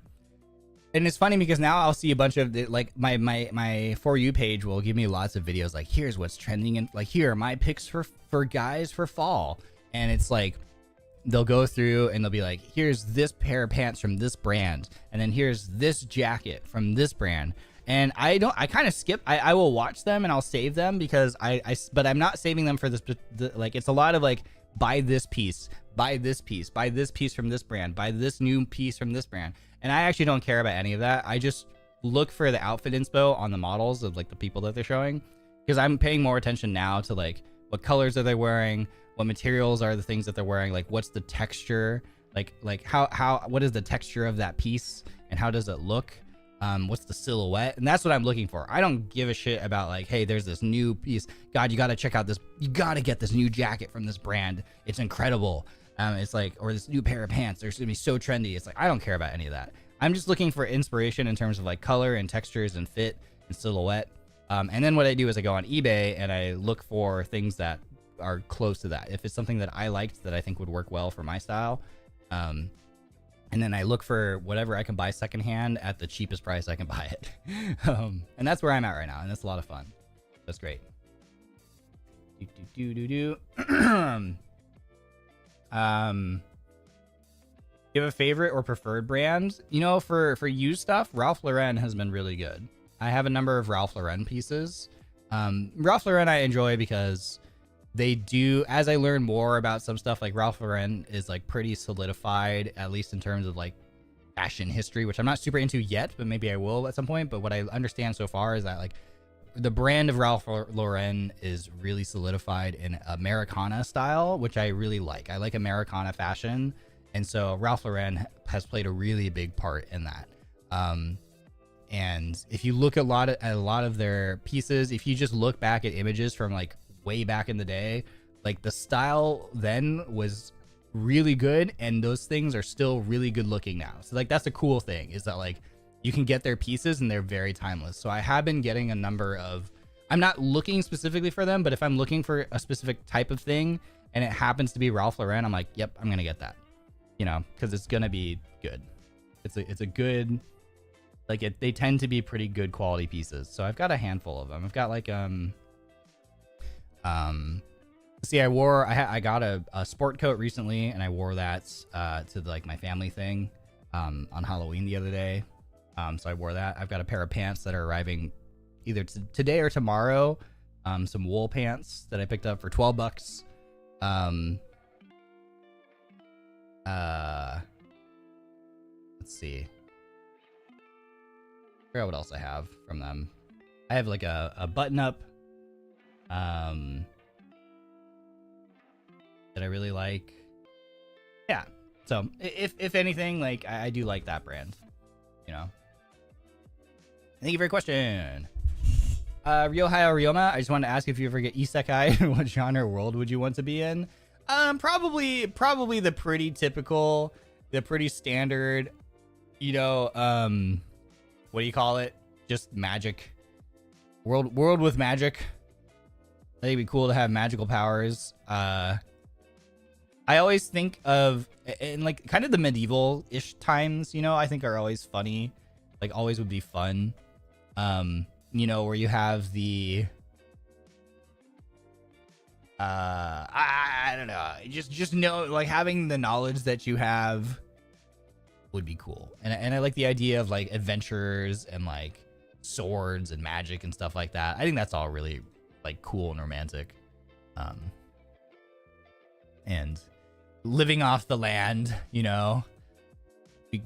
and it's funny because now I'll see a bunch of like my For You page will give me lots of videos like, here's what's trending, and like here are my picks for guys for fall, and it's like they'll go through and they'll be like, here's this pair of pants from this brand, and then here's this jacket from this brand. And I kind of skip. I will watch them and I'll save them, because but I'm not saving them for this. Like it's a lot of like, buy this piece, buy this piece, buy this piece from this brand, buy this new piece from this brand. And I actually don't care about any of that. I just look for the outfit inspo on the models of like the people that they're showing, because I'm paying more attention now to like what colors are they wearing, what materials are the things that they're wearing, like what's the texture, like how what is the texture of that piece, and how does it look, what's the silhouette, and that's what I'm looking for. I don't give a shit about like, hey, there's this new piece, God, you got to check out this, you got to get this new jacket from this brand, it's incredible. It's like, or this new pair of pants, they're gonna be so trendy. It's like, I don't care about any of that. I'm just looking for inspiration in terms of like color and textures and fit and silhouette. And then what I do is I go on eBay and I look for things that are close to that. If it's something that I liked that I think would work well for my style, and then I look for whatever I can buy secondhand at the cheapest price I can buy it. And that's where I'm at right now, and that's a lot of fun. That's great. You have a favorite or preferred brand? You know, for used stuff, Ralph Lauren has been really good. I have a number of Ralph Lauren pieces. Ralph Lauren I enjoy because they do, as I learn more about some stuff, like Ralph Lauren is like pretty solidified, at least in terms of like fashion history, which I'm not super into yet, but maybe I will at some point. But what I understand so far is that like the brand of Ralph Lauren is really solidified in Americana style, which I really like. I like Americana fashion. And so Ralph Lauren has played a really big part in that. And if you look at a lot of their pieces, if you just look back at images from like way back in the day, like the style then was really good, and those things are still really good looking now. So like that's a cool thing, is that like you can get their pieces and they're very timeless. So I have been getting a number of, I'm not looking specifically for them, but if I'm looking for a specific type of thing and it happens to be Ralph Lauren, I'm like, yep, I'm gonna get that, you know, because it's gonna be good. It's a good, like they tend to be pretty good quality pieces. So I've got a handful of them. I've got like see, I got a sport coat recently, and I wore that to like my family thing on Halloween the other day. So I wore that. I've got a pair of pants that are arriving either today or tomorrow. Some wool pants that I picked up for $12. Let's see. I forgot what else I have from them. I have like a button up that I really like. Yeah. So if anything, like I do like that brand, you know. Thank you for your question. Ryoma, I just wanted to ask if you ever get isekai, what genre world would you want to be in? Probably the pretty typical, the pretty standard, you know, what do you call it? Just magic. World with magic. I think it'd be cool to have magical powers. I always think of, in like kind of the medieval-ish times, you know, I think are always funny. Like always would be fun. You know, where you have the I don't know, just know, like having the knowledge that you have would be cool. And I like the idea of like adventures and like swords and magic and stuff like that. I think that's all really like cool and romantic. And living off the land, you know, be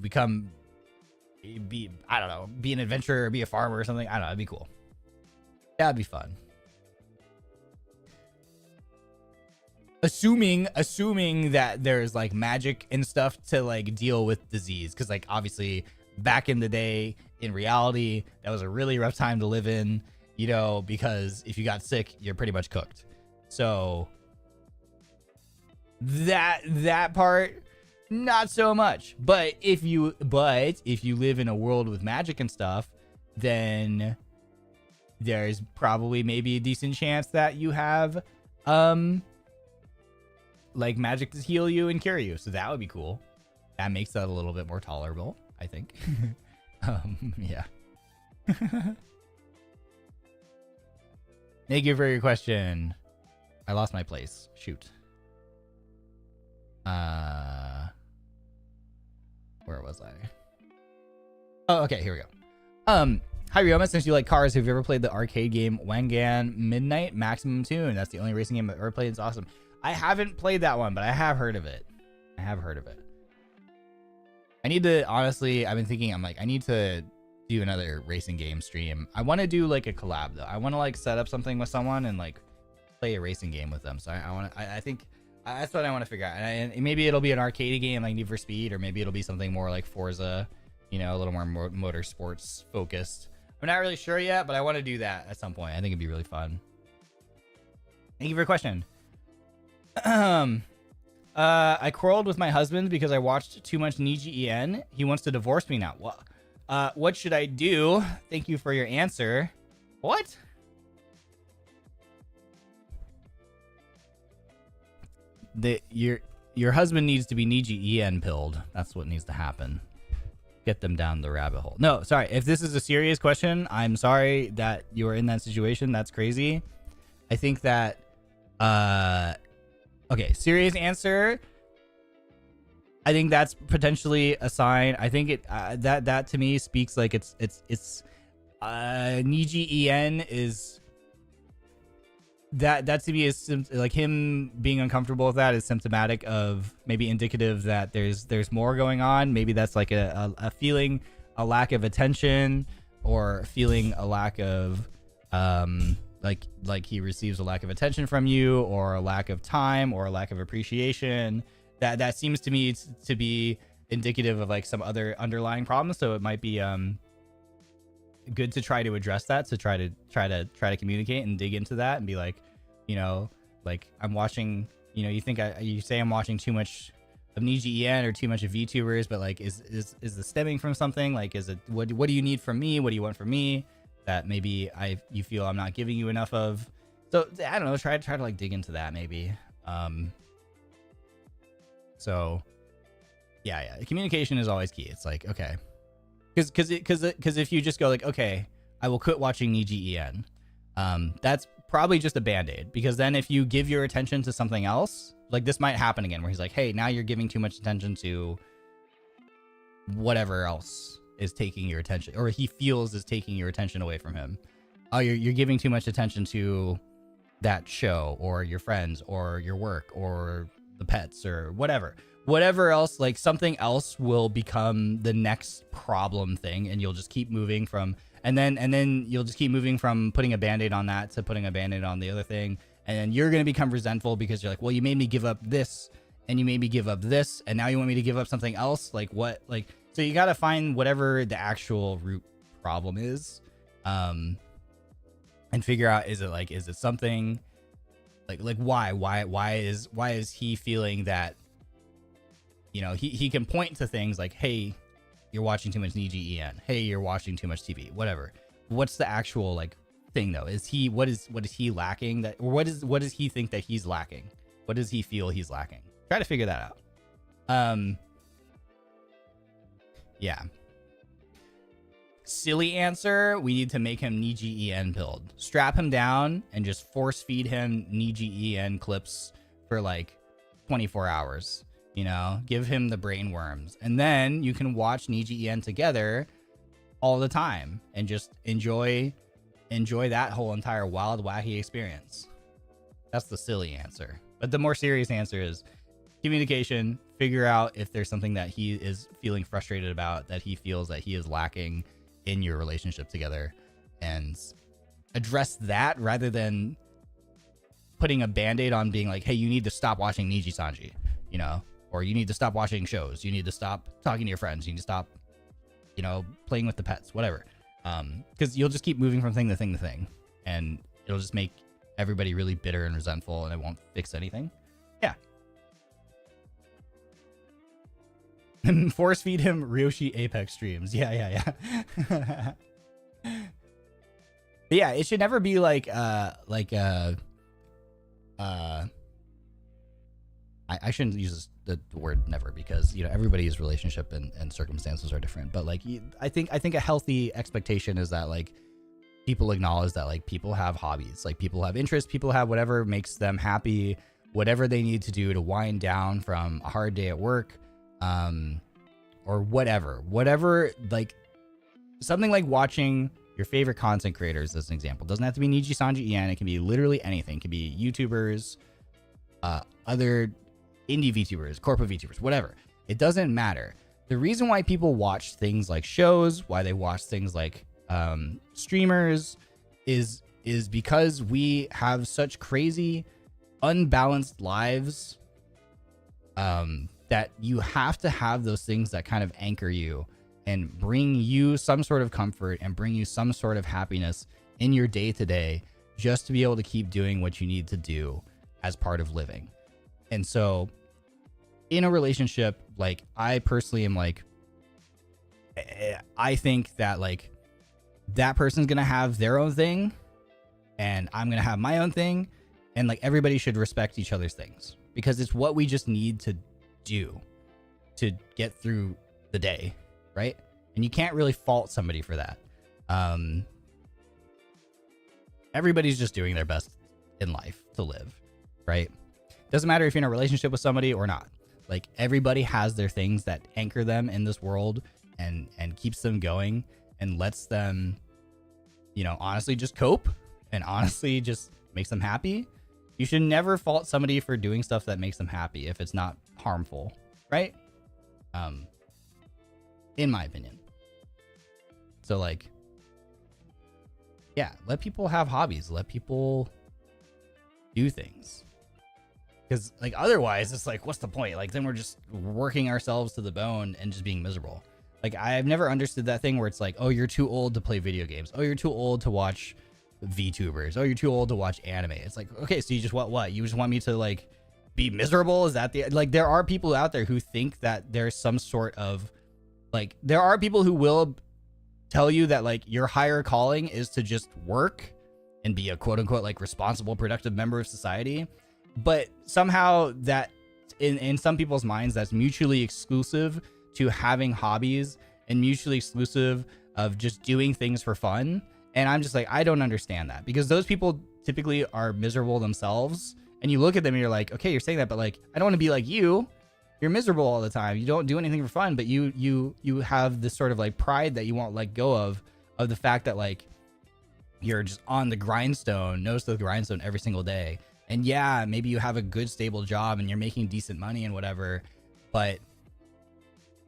I don't know, be an adventurer, be a farmer or something. I don't know, it'd be cool. Yeah, it'd be fun. Assuming that there's like magic and stuff to like deal with disease, because like obviously back in the day in reality that was a really rough time to live in, you know, because if you got sick you're pretty much cooked. So that part not so much. But if you live in a world with magic and stuff, then there's probably maybe a decent chance that you have like magic to heal you and cure you. So that would be cool. That makes that a little bit more tolerable, I think. Yeah. Thank you for your question. I lost my place. Shoot. Where was I? Oh, okay, here we go. Hi Ryoma, since you like cars, have you ever played the arcade game Wangan Midnight Maximum Tune? That's the only racing game I've ever played. It's awesome. I haven't played that one, but I have heard of it. I need to, honestly, I've been thinking, I'm like, I need to do another racing game stream. I want to do like a collab though. I want to like set up something with someone and like play a racing game with them. So I think that's what I want to figure out. And maybe it'll be an arcade game like Need for Speed, or maybe it'll be something more like Forza, you know, a little more motorsports focused. I'm not really sure yet, but I want to do that at some point. I think it'd be really fun. Thank you for your question. I quarreled with my husband because I watched too much NIJISANJI EN. He wants to divorce me now. What should I do? Thank you for your answer. What? your husband needs to be Niji En pilled. That's what needs to happen. Get them down the rabbit hole. No, sorry. If this is a serious question, I'm sorry that you are in that situation. That's crazy. I think that, okay, serious answer. I think that's potentially a sign. I think it that to me speaks like it's Niji En is that to me is like him being uncomfortable with that is symptomatic of maybe indicative that there's more going on. Maybe that's like a feeling a lack of attention, or feeling a lack of like he receives a lack of attention from you, or a lack of time, or a lack of appreciation. That seems to me to be indicative of like some other underlying problems. So it might be good to try to address that, to try to communicate and dig into that and be like, you know, like I'm watching, you know, you say I'm watching too much of Niji En or too much of VTubers, but like is this stemming from something? Like, is it what do you need from me? What do you want from me that maybe you feel I'm not giving you enough of? So I don't know, try to like dig into that maybe. So yeah, communication is always key. It's like, okay, because if you just go like, okay, I will quit watching Niji En, that's probably just a band-aid, because then if you give your attention to something else, like this might happen again where he's like, hey, now you're giving too much attention to whatever else is taking your attention, or he feels is taking your attention away from him. Oh, you're giving too much attention to that show, or your friends, or your work, or the pets, or whatever else. Like something else will become the next problem thing, and you'll just keep moving from, and then you'll just keep moving from putting a band-aid on that to putting a band-aid on the other thing, and then you're going to become resentful because you're like, well, you made me give up this, and you made me give up this, and now you want me to give up something else. Like what? Like, so you got to find whatever the actual root problem is, and figure out, is it something like why is he feeling that, you know, he can point to things like, hey, you're watching too much Niji En, hey, you're watching too much TV, whatever. What's the actual like thing though? Is he what is he lacking, that, or what does he think that he's lacking? What does he feel he's lacking? Try to figure that out. Yeah. Silly answer, we need to make him Niji En pilled. Strap him down and just force feed him Niji En clips for like 24 hours. You know, give him the brain worms, and then you can watch Niji En together all the time and just enjoy that whole entire wild, wacky experience. That's the silly answer. But the more serious answer is communication. Figure out if there's something that he is feeling frustrated about, that he feels that he is lacking in your relationship together, and address that rather than putting a band-aid on being like, hey, you need to stop watching NIJISANJI, you know, or you need to stop watching shows, you need to stop talking to your friends, you need to stop, you know, playing with the pets, whatever. Because you'll just keep moving from thing to thing to thing, and it'll just make everybody really bitter and resentful, and it won't fix anything. Yeah. Force feed him Ryoshi Apex streams. Yeah. Yeah, it should never be like I shouldn't use the word never, because, you know, everybody's relationship and circumstances are different. But like, I think a healthy expectation is that like people acknowledge that like people have hobbies, like people have interests, people have whatever makes them happy, whatever they need to do to wind down from a hard day at work, or whatever, like something like watching your favorite content creators, as an example. Doesn't have to be NIJISANJI EN. It can be literally anything. It can be YouTubers, other indie VTubers, corporate VTubers, whatever. It doesn't matter. The reason why people watch things like shows, why they watch things like streamers, is because we have such crazy, unbalanced lives, that you have to have those things that kind of anchor you and bring you some sort of comfort and bring you some sort of happiness in your day-to-day, just to be able to keep doing what you need to do as part of living. And so in a relationship, like, I personally am like, I think that like that person's gonna have their own thing and I'm gonna have my own thing, and like everybody should respect each other's things. because it's what we just need to do to get through the day, right? And you can't really fault somebody for that. Everybody's just doing their best in life to live, right? Doesn't matter if you're in a relationship with somebody or not. Like, everybody has their things that anchor them in this world and keeps them going and lets them, you know, honestly just cope and honestly just makes them happy. You should never fault somebody for doing stuff that makes them happy if it's not harmful, right? In my opinion. So, like, yeah, let people have hobbies. Let people do things. Because, like, otherwise, it's like, what's the point? Like, then we're just working ourselves to the bone and just being miserable. Like, I've never understood that thing where it's like, oh, you're too old to play video games. Oh, you're too old to watch VTubers. Oh, you're too old to watch anime. It's like, okay, so you just want what? You just want me to, like, be miserable? Is that the... Like, there are people out there who think that there's some sort of... Like, there are people who will tell you that, like, your higher calling is to just work and be a quote-unquote, like, responsible, productive member of society. But somehow that, in some people's minds, that's mutually exclusive to having hobbies and mutually exclusive of just doing things for fun. And I'm just like, I don't understand that, because those people typically are miserable themselves. And you look at them and you're like, okay, you're saying that, but, like, I don't want to be like you. You're miserable all the time. You don't do anything for fun, but you have this sort of, like, pride that you won't let go of the fact that, like, you're just on the grindstone, nose to the grindstone every single day. And yeah, maybe you have a good stable job and you're making decent money and whatever, but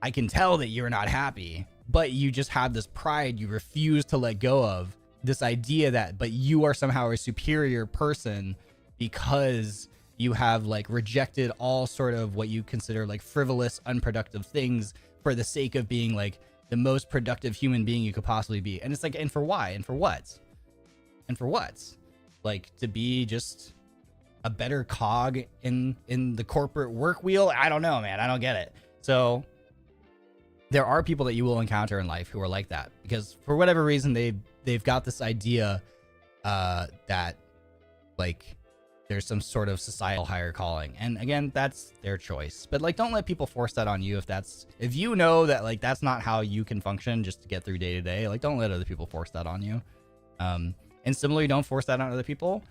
I can tell that you're not happy. But you just have this pride you refuse to let go of, this idea that, but you are somehow a superior person because you have, like, rejected all sort of what you consider, like, frivolous, unproductive things for the sake of being, like, the most productive human being you could possibly be. And it's like, and for why? And for what? And for what? Like, to be just a better cog in the corporate work wheel? I don't know, man. I don't get it. So there are people that you will encounter in life who are like that, because for whatever reason they've got this idea that, like, there's some sort of societal higher calling. And again, that's their choice. But, like, don't let people force that on you if you know that, like, that's not how you can function just to get through day to day. Like, don't let other people force that on you. And similarly, don't force that on other people.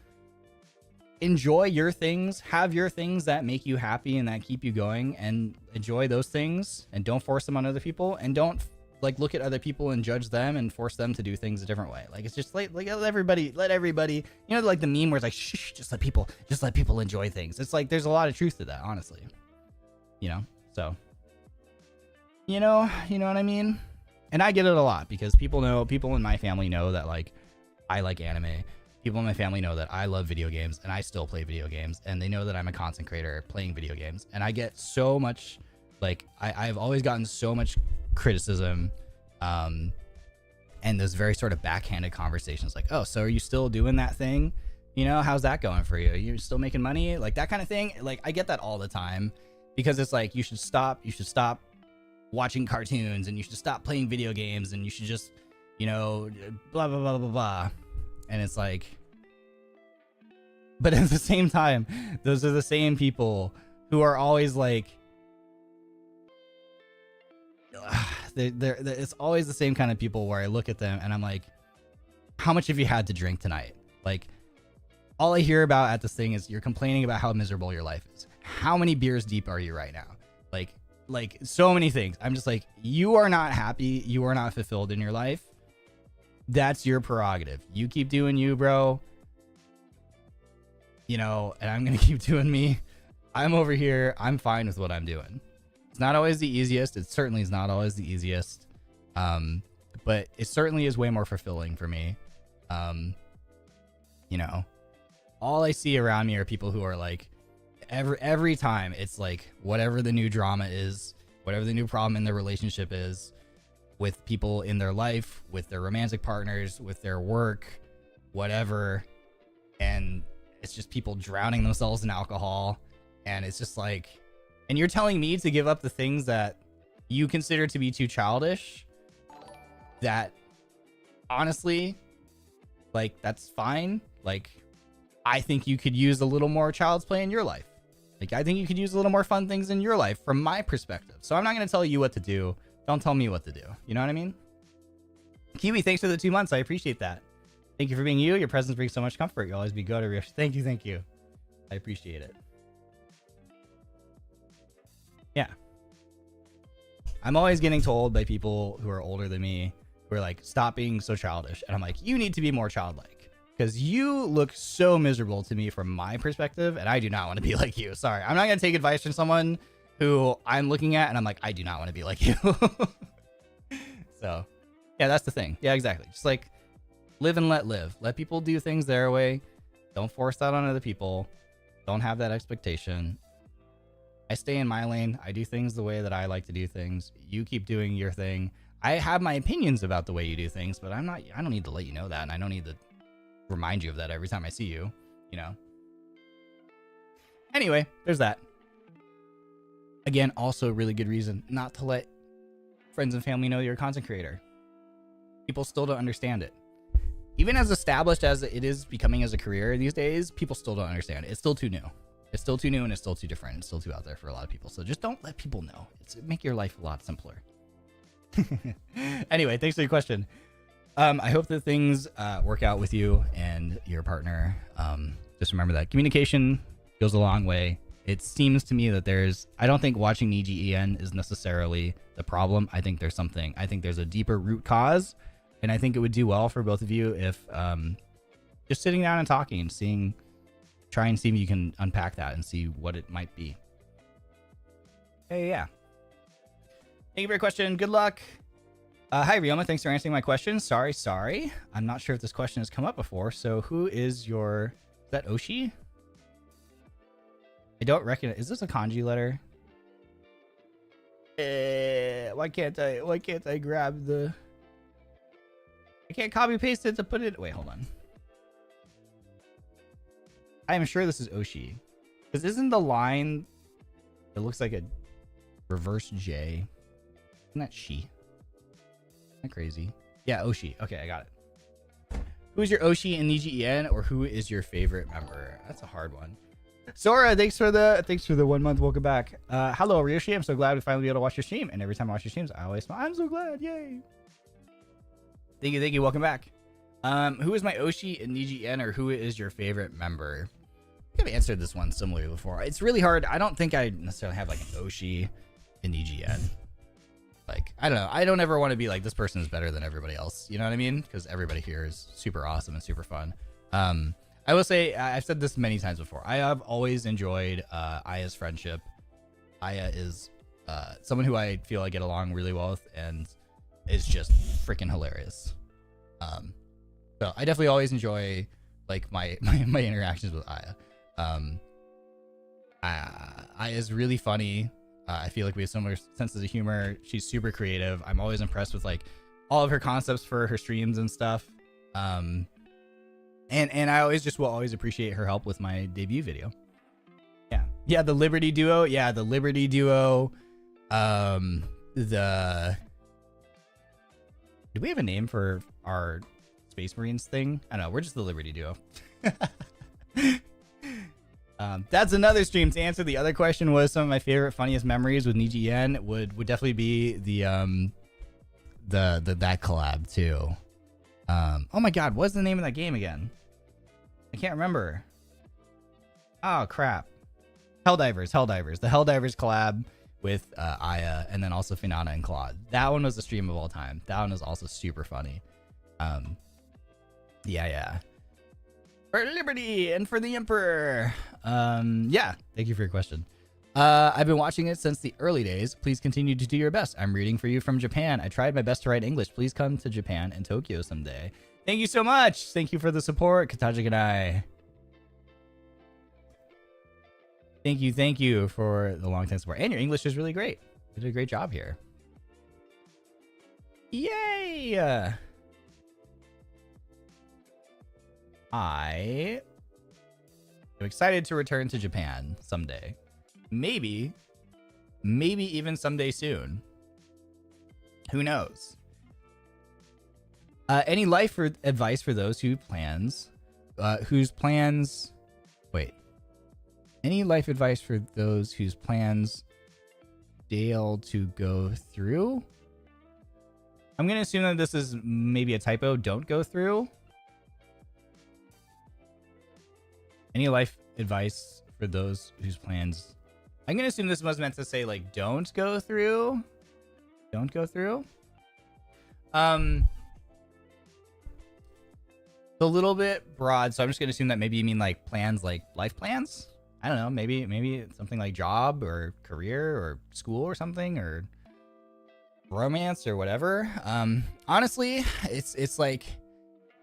Enjoy your things, have your things that make you happy and that keep you going, and enjoy those things, and don't force them on other people, and don't, like, look at other people and judge them and force them to do things a different way. Like, it's just like let everybody, you know, like the meme where it's like, shh, just let people enjoy things. It's like, there's a lot of truth to that, honestly, you know? So, you know what I mean? And I get it a lot, because people in my family know that, like, I like anime. People in my family know that I love video games, and I still play video games, and they know that I'm a content creator playing video games. And I get so much, like, I've always gotten so much criticism, and those very sort of backhanded conversations, like, oh, so are you still doing that thing? You know, how's that going for you? You're still making money? Like, that kind of thing. Like, I get that all the time, because it's like, you should stop watching cartoons, and you should stop playing video games, and you should just, you know, blah, blah, blah, blah, blah. And it's like, but at the same time, those are the same people who are always like, it's always the same kind of people where I look at them and I'm like, how much have you had to drink tonight? Like, all I hear about at this thing is you're complaining about how miserable your life is. How many beers deep are you right now? Like so many things. I'm just like, you are not happy. You are not fulfilled in your life. That's your prerogative. You keep doing you, bro. You know, and I'm going to keep doing me. I'm over here. I'm fine with what I'm doing. It's not always the easiest. It certainly is not always the easiest. But it certainly is way more fulfilling for me. You know, all I see around me are people who are like, every time it's like, whatever the new drama is, whatever the new problem in their relationship is, with people in their life, with their romantic partners, with their work, whatever. And it's just people drowning themselves in alcohol. And it's just like, and you're telling me to give up the things that you consider to be too childish, that honestly, like, that's fine. Like, I think you could use a little more child's play in your life. Like, I think you could use a little more fun things in your life from my perspective. So I'm not going to tell you what to do. Don't tell me what to do. You know what I mean? Kiwi, thanks for the 2 months. I appreciate that. Thank you for being you. Your presence brings so much comfort. You'll always be good. Thank you. Thank you. I appreciate it. Yeah. I'm always getting told by people who are older than me, who are like, stop being so childish. And I'm like, you need to be more childlike. Because you look so miserable to me from my perspective, and I do not want to be like you. Sorry. I'm not going to take advice from someone who I'm looking at, and I'm like, I do not want to be like you. So, yeah, that's the thing. Yeah, exactly. Just like, live and let live. Let people do things their way. Don't force that on other people. Don't have that expectation. I stay in my lane. I do things the way that I like to do things. You keep doing your thing. I have my opinions about the way you do things, but I don't need to let you know that, and I don't need to remind you of that every time I see you, you know? Anyway, there's that. Again, also a really good reason not to let friends and family know you're a content creator. People still don't understand it. Even as established as it is becoming as a career these days, people still don't understand it. It's still too new. It's still too new, and it's still too different. It's still too out there for a lot of people. So just don't let people know. Make your life a lot simpler. Anyway, thanks for your question. I hope that things work out with you and your partner. Just remember that communication goes a long way. It seems to me that I don't think watching NIJISANJI EN is necessarily the problem. I think there's a deeper root cause, and I think it would do well for both of you if just sitting down and talking and try and see if you can unpack that and see what it might be. Hey, yeah. Thank you for your question. Good luck. Hi, Ryoma. Thanks for answering my question. Sorry. I'm not sure if this question has come up before. So who is is that Oshi? I don't recognize. Is this a kanji letter? Why can't I grab the... I can't copy paste it to put it... Wait, hold on. I am sure this is Oshi. Because isn't the line... It looks like a reverse J. Isn't that she? Isn't that crazy? Yeah, Oshi. Okay, I got it. Who is your Oshi in NIJISANJI EN, or who is your favorite member? That's a hard one. Sora, thanks for the 1 month. Welcome back. Hello, Ryoshi. I'm so glad to finally be able to watch your stream. And every time I watch your streams, I always smile. I'm so glad. Yay. Thank you. Welcome back. Who is my Oshi in NIJISANJI EN, or who is your favorite member? I think I've answered this one similarly before. It's really hard. I don't think I necessarily have like an Oshi in NIJISANJI EN. Like, I don't know. I don't ever want to be like, this person is better than everybody else. You know what I mean? Because everybody here is super awesome and super fun. I will say, I've said this many times before. I have always enjoyed Aya's friendship. Aya is someone who I feel I get along really well with and is just freaking hilarious. So I definitely always enjoy like my interactions with Aya. Aya is really funny. I feel like we have similar senses of humor. She's super creative. I'm always impressed with like all of her concepts for her streams and stuff. And I will always appreciate her help with my debut video. Yeah, the Liberty Duo. Do we have a name for our Space Marines thing? I don't know. We're just the Liberty Duo. That's another stream. To answer the other question, was some of my favorite, funniest memories with NIJISANJI EN would definitely be the that collab too. Oh my god, what's the name of that game again? I can't remember. Oh crap. Helldivers. The Helldivers collab with Aya, and then also Finana and Claude. That one was the stream of all time. That one was also super funny. Yeah. For liberty and for the emperor. Yeah, thank you for your question. I've been watching it since the early days. Please continue to do your best. I'm reading for you from Japan. I tried my best to write English. Please come to Japan and Tokyo someday. Thank you so much. Thank you for the support, Kataji and I. Thank you for the long time support. And your English is really great. You did a great job here. Yay! I am excited to return to Japan someday. Maybe even someday soon. Who knows? Any life advice for those whose plans... Wait. Any life advice for those whose plans fail to go through? I'm going to assume that this is maybe a typo. Don't go through. Any life advice for those whose plans... I'm going to assume this was meant to say, like, don't go through. Don't go through. It's a little bit broad, so I'm just going to assume that maybe you mean, like, plans, like life plans? I don't know. Maybe it's something like job or career or school or something, or romance or whatever. Honestly, it's like...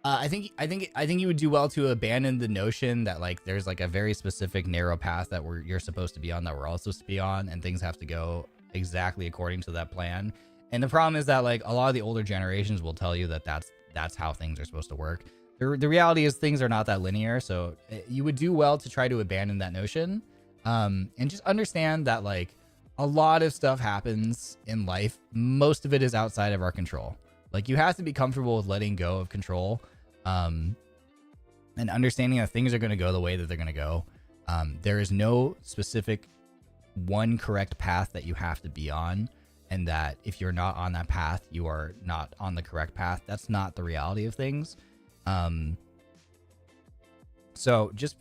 I think you would do well to abandon the notion that like there's like a very specific narrow path that you're supposed to be on, that we're all supposed to be on, and things have to go exactly according to that plan. And the problem is that like a lot of the older generations will tell you that that's how things are supposed to work. The reality is things are not that linear, so you would do well to try to abandon that notion, and just understand that like a lot of stuff happens in life. Most of it is outside of our control. Like you have to be comfortable with letting go of control. And understanding that things are going to go the way that they're going to go. There is no specific one correct path that you have to be on, and that if you're not on that path, you are not on the correct path. That's not the reality of things. So just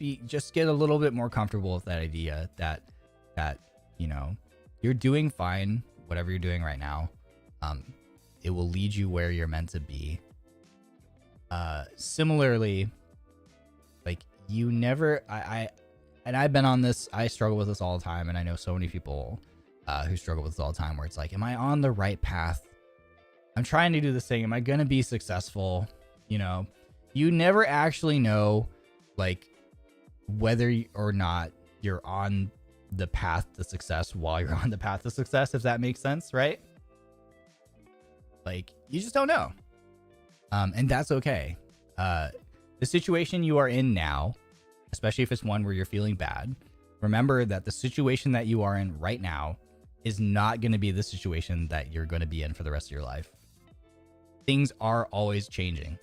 get a little bit more comfortable with that idea that you know, you're doing fine, whatever you're doing right now. It will lead you where you're meant to be. Similarly, like you never, and I've been on this, I struggle with this all the time. And I know so many people, who struggle with this all the time, where it's like, am I on the right path? I'm trying to do this thing. Am I going to be successful? You know, you never actually know like whether or not you're on the path to success while you're on the path to success, if that makes sense. Right? Like you just don't know. And that's okay. The situation you are in now, especially if it's one where you're feeling bad, remember that the situation that you are in right now is not going to be the situation that you're going to be in for the rest of your life. Things are always changing,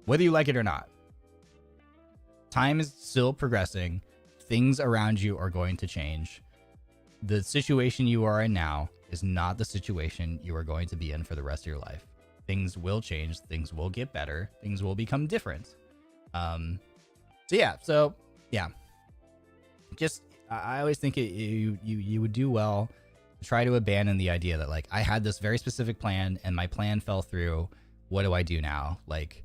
whether you like it or not. Time is still progressing. Things around you are going to change. The situation you are in now is not the situation you are going to be in for the rest of your life. Things will change. Things will get better. Things will become different. So yeah. Just, I always think you would do well to try to abandon the idea that like, I had this very specific plan and my plan fell through. What do I do now? Like,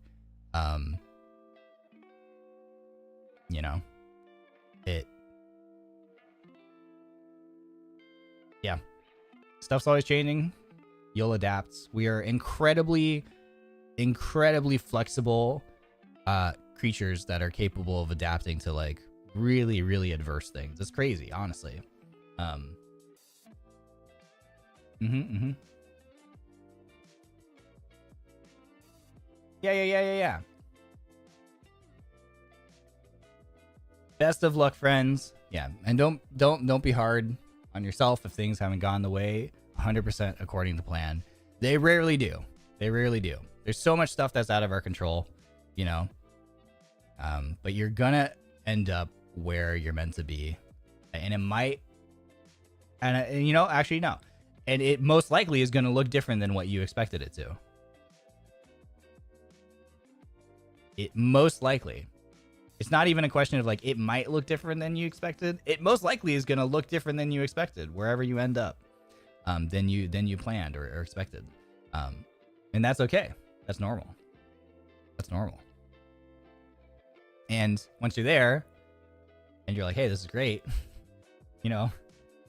you know, yeah, stuff's always changing. You'll adapt. We are incredibly flexible creatures that are capable of adapting to like really, really adverse things. It's crazy, honestly. Yeah. Best of luck, friends. Yeah, and don't be hard on yourself if things haven't gone the way 100% according to plan. They rarely do. There's so much stuff that's out of our control, you know. But you're gonna end up where you're meant to be, and it might, and you know, actually no, and it most likely is gonna look different than what you expected it to. It most likely. It's not even a question of like, it might look different than you expected. It most likely is going to look different than you expected, wherever you end up, than you planned or expected. And that's okay. That's normal. And once you're there and you're like, hey, this is great, you know,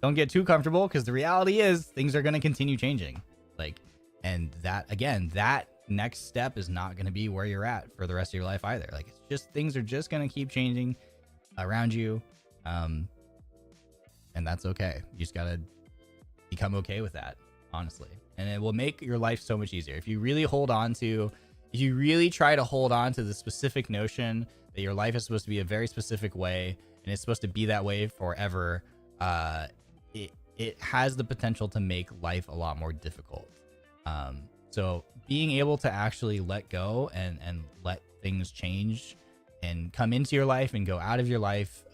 don't get too comfortable, because the reality is things are going to continue changing. Like, and that, again, that next step is not going to be where you're at for the rest of your life either. Like, it's just, things are just going to keep changing around you. And that's okay. You just got to become okay with that, honestly. And it will make your life so much easier. If you really try to hold on to the specific notion that your life is supposed to be a very specific way and it's supposed to be that way forever, it has the potential to make life a lot more difficult. So being able to actually let go and let things change and come into your life and go out of your life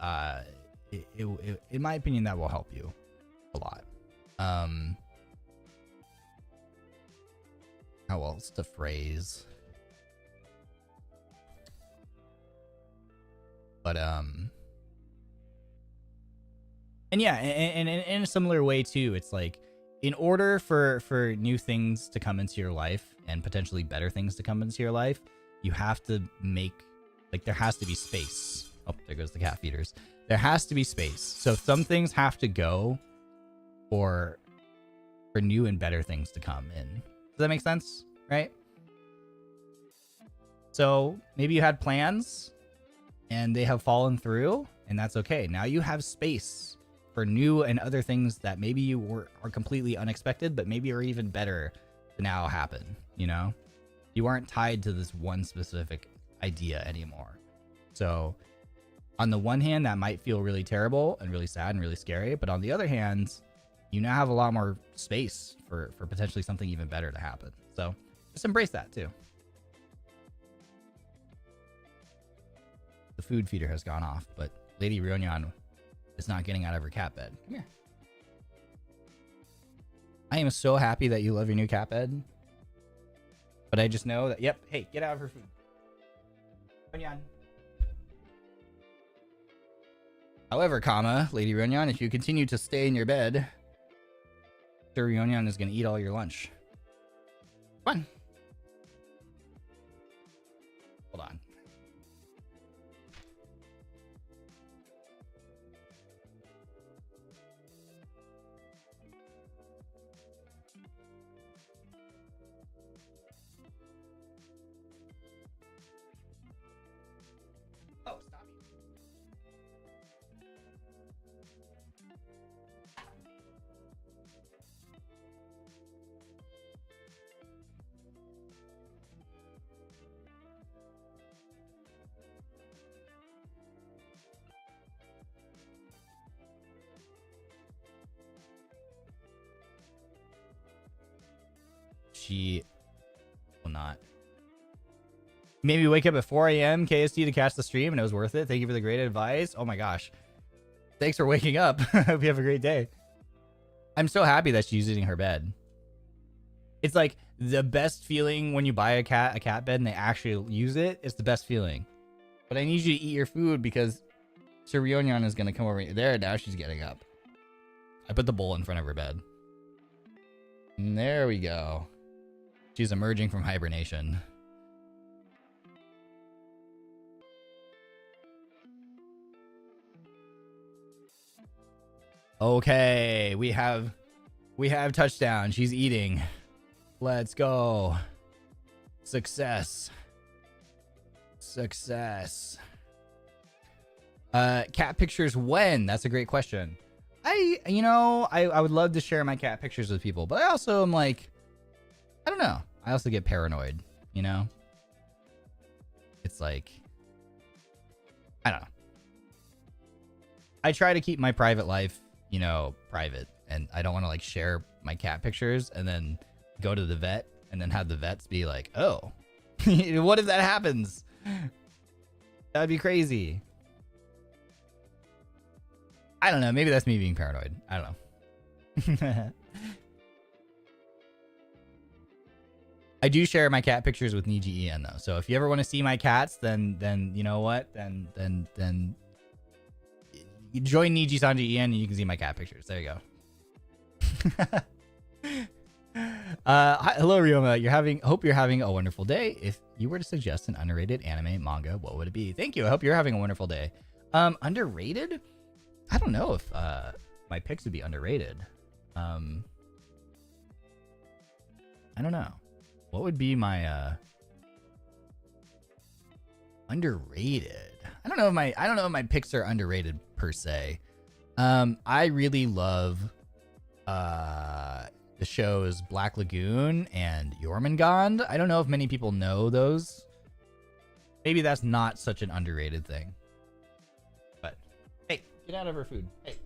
in my opinion, that will help you a lot. How else to phrase? But and yeah, and in a similar way too, it's like, in order for new things to come into your life and potentially better things to come into your life, you have to make, like, there has to be space. Oh, there goes the cat feeders. There has to be space. So some things have to go for new and better things to come in. Does that make sense? Right? So maybe you had plans and they have fallen through, and that's okay. Now you have space for new and other things that maybe you are completely unexpected, but maybe are even better to now happen, you know? You aren't tied to this one specific idea anymore. So on the one hand, that might feel really terrible and really sad and really scary, but on the other hand, you now have a lot more space for potentially something even better to happen. So just embrace that too. The food feeder has gone off, but Lady Ryonyan is not getting out of her cat bed. Come here. I am so happy that you love your new cat bed. But I just know that, yep, hey, get out of her food. Ryonyan. However, Lady Ryonyan, if you continue to stay in your bed, Sir Ryonyan is going to eat all your lunch. Come on. Hold on. Oh, stop it. She will not. Maybe wake up at 4 a.m. KST to catch the stream, and it was worth it. Thank you for the great advice. Oh my gosh. Thanks for waking up. Hope you have a great day. I'm so happy that she's using her bed. It's like the best feeling when you buy a cat bed and they actually use it. It's the best feeling. But I need you to eat your food because Sir Ryonyan is going to come over there. Now she's getting up. I put the bowl in front of her bed. And there we go. She's emerging from hibernation. Okay, we have touchdown. She's eating. Let's go. Success. Success. Cat pictures when? That's a great question. I would love to share my cat pictures with people, but I also am like, I don't know. I also get paranoid, you know? It's like, I don't know. I try to keep my private life, you know, private, and I don't want to like share my cat pictures and then go to the vet and then have the vets be like, oh, what if that happens? That'd be crazy. I don't know. Maybe that's me being paranoid. I don't know. I do share my cat pictures with NIJISANJI EN though. So if you ever want to see my cats, then you know what? Then you join NIJISANJI EN and you can see my cat pictures. There you go. Hi, hello Ryoma. Hope you're having a wonderful day. If you were to suggest an underrated anime manga, what would it be? Thank you. I hope you're having a wonderful day. Underrated? I don't know if my picks would be underrated. I don't know. What would be my underrated? I don't know if my picks are underrated per se. I really love the shows Black Lagoon and Jormungand. I don't know if many people know those. Maybe that's not such an underrated thing. But hey, get out of her food. Hey.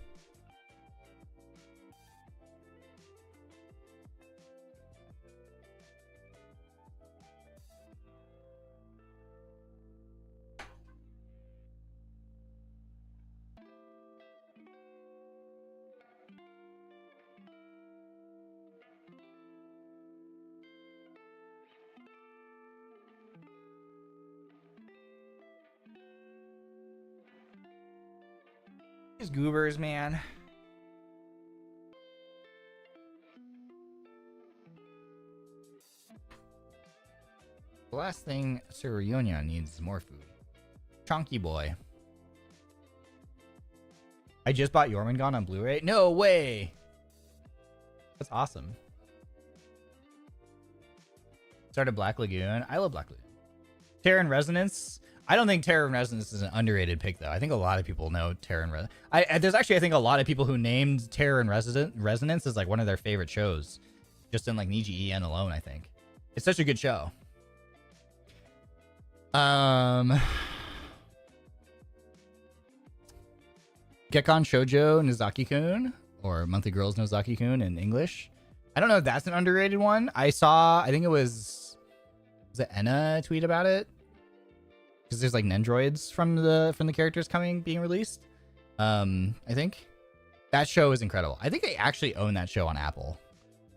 Just goobers, man. The last thing Sir Ryonya needs is more food. Chonky boy. I just bought Jormungand on Blu-ray. No way. That's awesome. Started Black Lagoon. I love Black Lagoon. Terran Resonance. I don't think Terran Resonance is an underrated pick, though. I think a lot of people know Terran Resonance. There's actually, I think, a lot of people who named Terran Resonance as like one of their favorite shows. Just in like NIJISANJI EN alone, I think. It's such a good show. Gekon Shoujo Nozaki-kun, or Monthly Girls Nozaki-kun in English. I don't know if that's an underrated one. I think it was it Enna tweet about it? Because there's like Nendroids from the characters being released. I think that show is incredible. I think I actually own that show on Apple.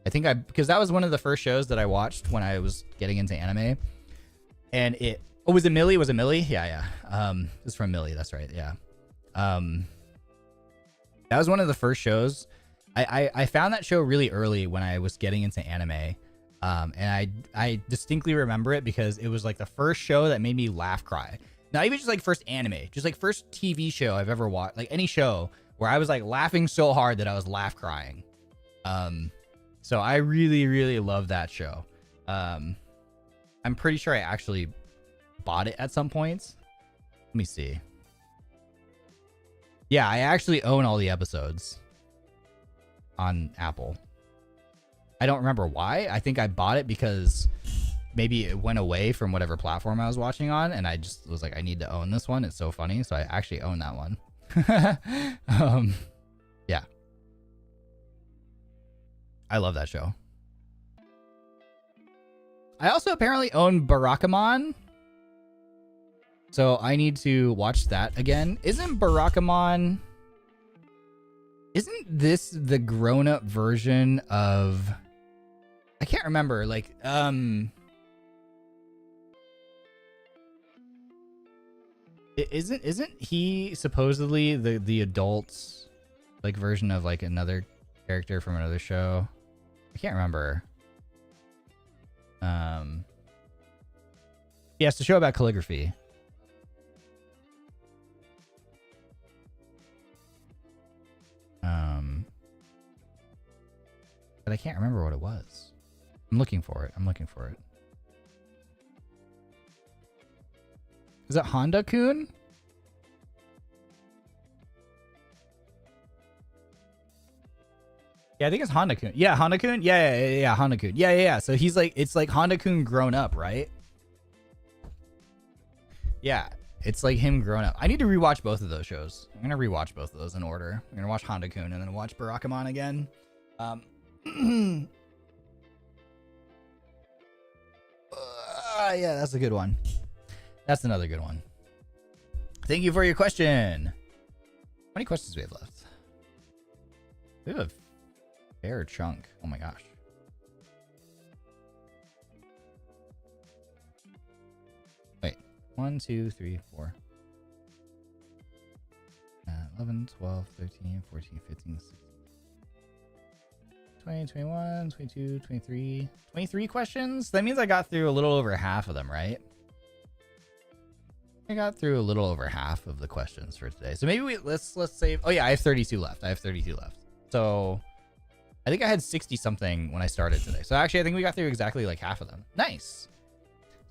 Because that was one of the first shows that I watched when I was getting into anime. And was it Millie? Was it Millie? Yeah. It's from Millie. That's right. Yeah. That was one of the first shows. I found that show really early when I was getting into anime. And I distinctly remember it because it was like the first show that made me laugh cry. Not even just like first anime, just like first TV show I've ever watched, like any show where I was like laughing so hard that I was laugh crying. So I really, really love that show. I'm pretty sure I actually bought it at some points. Let me see. Yeah, I actually own all the episodes on Apple. I don't remember why. I think I bought it because maybe it went away from whatever platform I was watching on, and I just was like, I need to own this one. It's so funny. So I actually own that one. Yeah. I love that show. I also apparently own Barakamon. So I need to watch that again. Isn't this the grown-up version of... I can't remember. Like, isn't he supposedly the adult like version of like another character from another show? I can't remember. Yeah, it's a show about calligraphy. But I can't remember what it was. I'm looking for it. Is it Honda-kun? Yeah, I think it's Honda-kun. Yeah, Honda-kun? Yeah, Honda-kun. Yeah. So he's like, it's like Honda-kun grown up, right? Yeah, it's like him grown up. I need to rewatch both of those shows. I'm going to rewatch both of those in order. I'm going to watch Honda-kun and then watch Barakamon again. Yeah, that's a good one. That's another good one. Thank you for your question. How many questions do we have left? We have a fair chunk. Oh my gosh. Wait. 1, 2, 3, 4. 11, 12, 13, 14, 15, 16. 20, 21, 22, 23. 23 questions? That means I got through a little over half of them, right? I got through a little over half of the questions for today. So maybe let's save. Oh yeah, I have 32 left. So I think I had 60 something when I started today. So actually I think we got through exactly like half of them. Nice.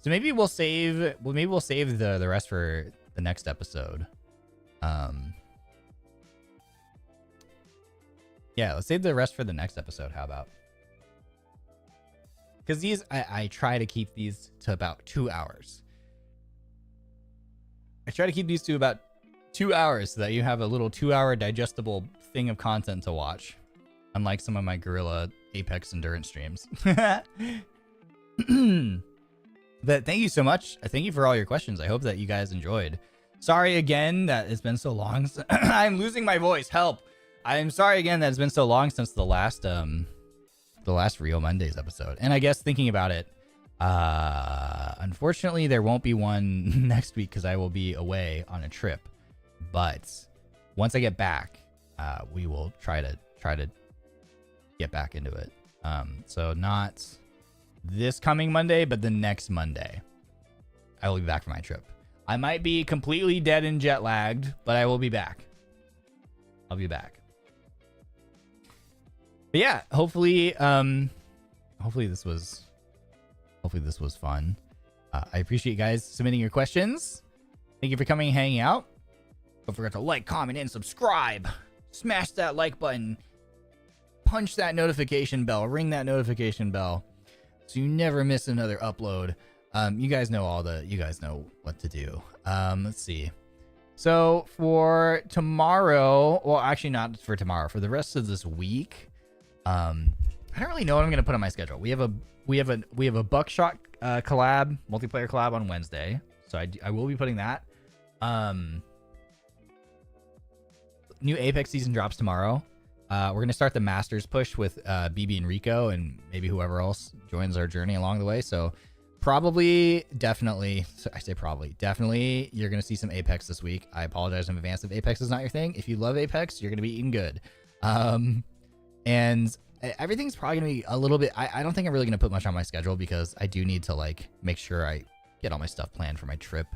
So maybe we'll save the rest for the next episode. Yeah, let's save the rest for the next episode. How about? Because these, I try to keep these to about 2 hours. I try to keep these to about 2 hours so that you have a little 2-hour digestible thing of content to watch. Unlike some of my Gorilla Apex Endurance streams. But thank you so much. Thank you for all your questions. I hope that you guys enjoyed. Sorry again that it's been so long. I'm losing my voice. Help. I'm sorry again that it's been so long since the last RyoMondays episode. And I guess thinking about it, unfortunately there won't be one next week because I will be away on a trip. But once I get back, we will try to get back into it. So not this coming Monday, but the next Monday, I will be back for my trip. I might be completely dead and jet lagged, but I will be back. I'll be back. But yeah, hopefully this was fun. I appreciate you guys submitting your questions. Thank you for coming and hanging out. Don't forget to like, comment, and subscribe. Smash that like button. Punch that notification bell. Ring that notification bell so you never miss another upload. You guys know what to do. Let's see. So for tomorrow, well, actually not for tomorrow, for the rest of this week, I don't really know what I'm gonna put on my schedule. We have a Buckshot collab, multiplayer collab on Wednesday, so I will be putting that. New Apex season drops tomorrow. We're gonna start the Masters push with BB and Rico, and maybe whoever else joins our journey along the way. So definitely, you're gonna see some Apex this week. I apologize in advance if Apex is not your thing. If you love Apex, you're gonna be eating good. And everything's probably gonna be a little bit. I don't think I'm really gonna put much on my schedule because I do need to like make sure I get all my stuff planned for my trip.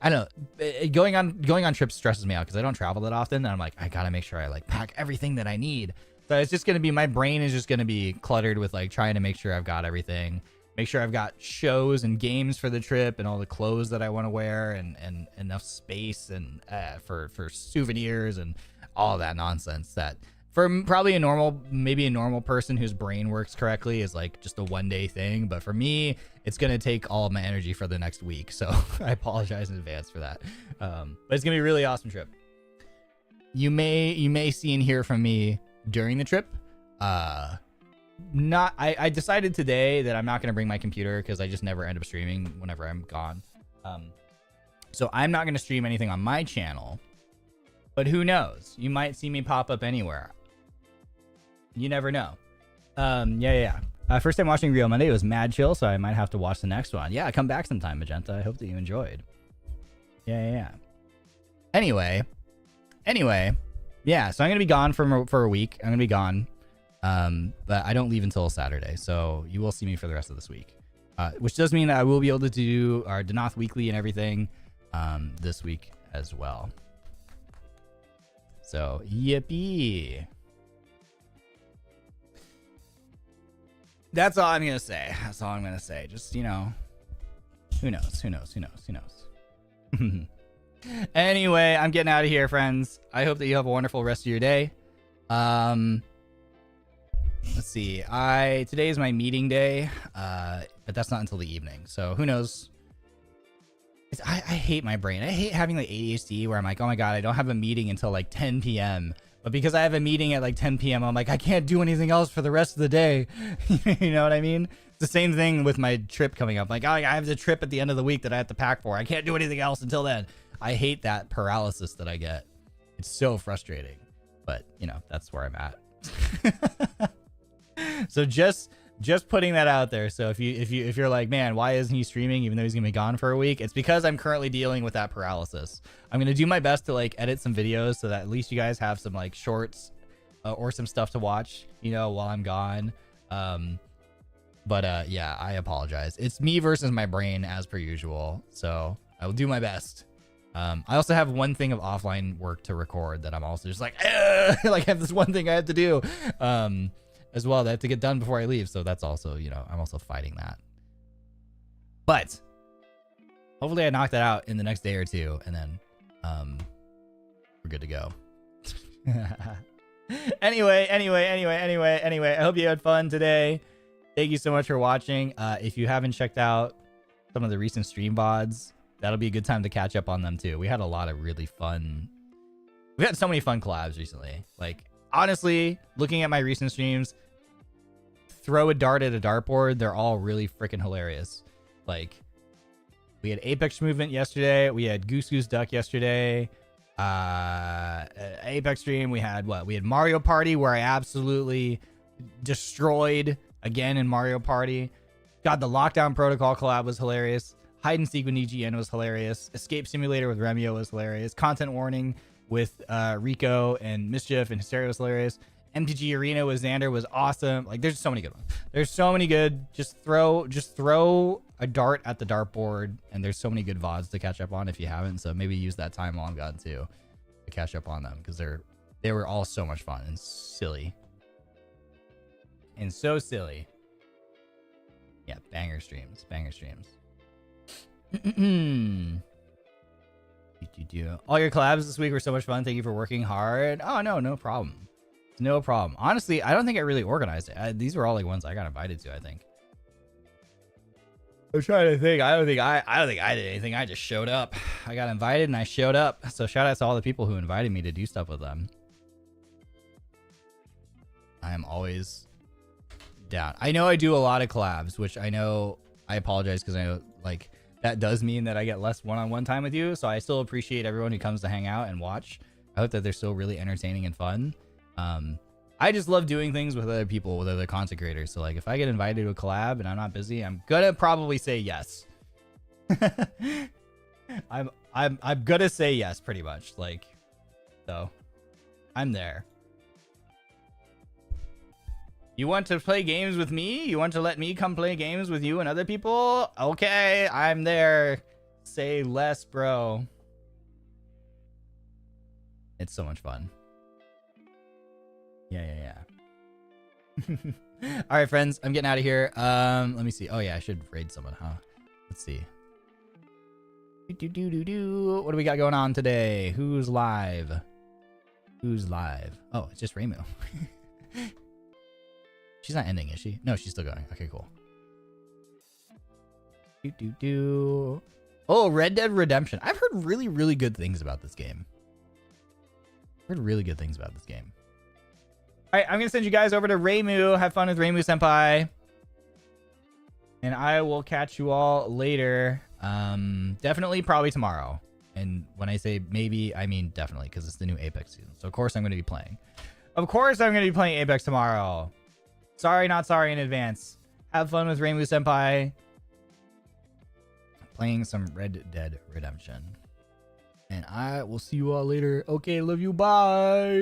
I don't know. Going on trips stresses me out because I don't travel that often. And I'm like, I gotta make sure I like pack everything that I need. So it's just gonna be, my brain is just gonna be cluttered with like trying to make sure I've got everything. Make sure I've got shows and games for the trip and all the clothes that I want to wear and enough space and for souvenirs and all that nonsense that for probably a normal person whose brain works correctly is like just a one-day thing. But for me, it's going to take all of my energy for the next week. So I apologize in advance for that. But it's going to be a really awesome trip. You may see and hear from me during the trip. I decided today that I'm not going to bring my computer because I just never end up streaming whenever I'm gone. So I'm not going to stream anything on my channel. But who knows? You might see me pop up anywhere. You never know. First time watching Real Monday, it was mad chill, so I might have to watch the next one. Yeah, come back sometime, Magenta. I hope that you enjoyed. Yeah. Anyway. Yeah, so I'm going to be gone for a week. I'm going to be gone. But I don't leave until Saturday, so you will see me for the rest of this week. Which does mean that I will be able to do our Denauth weekly and everything this week as well. So, yippee. That's all I'm going to say. Just, who knows? Anyway, I'm getting out of here, friends. I hope that you have a wonderful rest of your day. Let's see. Today is my meeting day, but that's not until the evening. So who knows? I hate my brain. I hate having like ADHD where I'm like, oh my God, I don't have a meeting until like 10 p.m. But because I have a meeting at like 10 p.m., I'm like, I can't do anything else for the rest of the day. You know what I mean? It's the same thing with my trip coming up. Like, oh, I have the trip at the end of the week that I have to pack for. I can't do anything else until then. I hate that paralysis that I get. It's so frustrating. But, that's where I'm at. So just putting that out there. So if you're like, man, why isn't he streaming even though he's gonna be gone for a week? It's because I'm currently dealing with that paralysis. I'm gonna do my best to like edit some videos so that at least you guys have some like shorts or some stuff to watch, while I'm gone. But yeah, I apologize. It's me versus my brain as per usual. So I will do my best. I also have one thing of offline work to record that I'm also just like, like I have this one thing I have to do. As well, that I have to get done before I leave. So that's also, I'm also fighting that. But hopefully I knock that out in the next day or two, and then we're good to go. Anyway, I hope you had fun today. Thank you so much for watching. If you haven't checked out some of the recent stream VODs, that'll be a good time to catch up on them too. We had a lot of really fun. We had so many fun collabs recently. Like, honestly, looking at my recent streams, throw a dart at a dartboard, they're all really freaking hilarious. Like, we had Apex Movement yesterday. We had Goose Goose Duck yesterday. Apex stream, we had what? We had Mario Party, where I absolutely destroyed again in Mario Party. God, the Lockdown Protocol collab was hilarious. Hide and Seek with NIJISANJI EN was hilarious. Escape Simulator with Remio was hilarious. Content Warning with Rico and Mischief and Hysteria was hilarious. MTG Arena with Xander was awesome. Like, there's so many good ones. There's so many good. Just throw a dart at the dartboard, and there's so many good VODs to catch up on if you haven't. So maybe use that time while I'm gone too to catch up on them, because they were all so much fun and silly. And so silly. Yeah, banger streams. Banger streams. All your collabs this week were so much fun. Thank you for working hard. Oh, no problem. No problem. Honestly, I don't think I really organized it. These were all like ones I got invited to, I think. I'm trying to think. I don't think I did anything. I just showed up. I got invited and I showed up. So shout out to all the people who invited me to do stuff with them. I am always down. I know I do a lot of collabs, which I know, I apologize, because I know like that does mean that I get less one-on-one time with you. So I still appreciate everyone who comes to hang out and watch. I hope that they're still really entertaining and fun. I just love doing things with other people, with other content creators. So like if I get invited to a collab and I'm not busy, I'm gonna probably say yes. I'm gonna say yes pretty much. Like, so I'm there. You want to play games with me? You want to let me come play games with you and other people? Okay, I'm there. Say less, bro. It's so much fun. Yeah. All right, friends, I'm getting out of here. Let me see. Oh yeah, I should raid someone, huh? Let's see. What do we got going on today? Who's live? Oh, it's just Raymu. She's not ending, is she? No, she's still going. Okay, cool. Oh, Red Dead Redemption. I've heard really, really good things about this game. All right, I'm going to send you guys over to Raymu. Have fun with Raymu Senpai. And I will catch you all later. Definitely probably tomorrow. And when I say maybe, I mean definitely, because it's the new Apex season. So of course I'm going to be playing. Of course I'm going to be playing Apex tomorrow. Sorry, not sorry in advance. Have fun with Raymu Senpai. Playing some Red Dead Redemption. And I will see you all later. Okay, love you. Bye.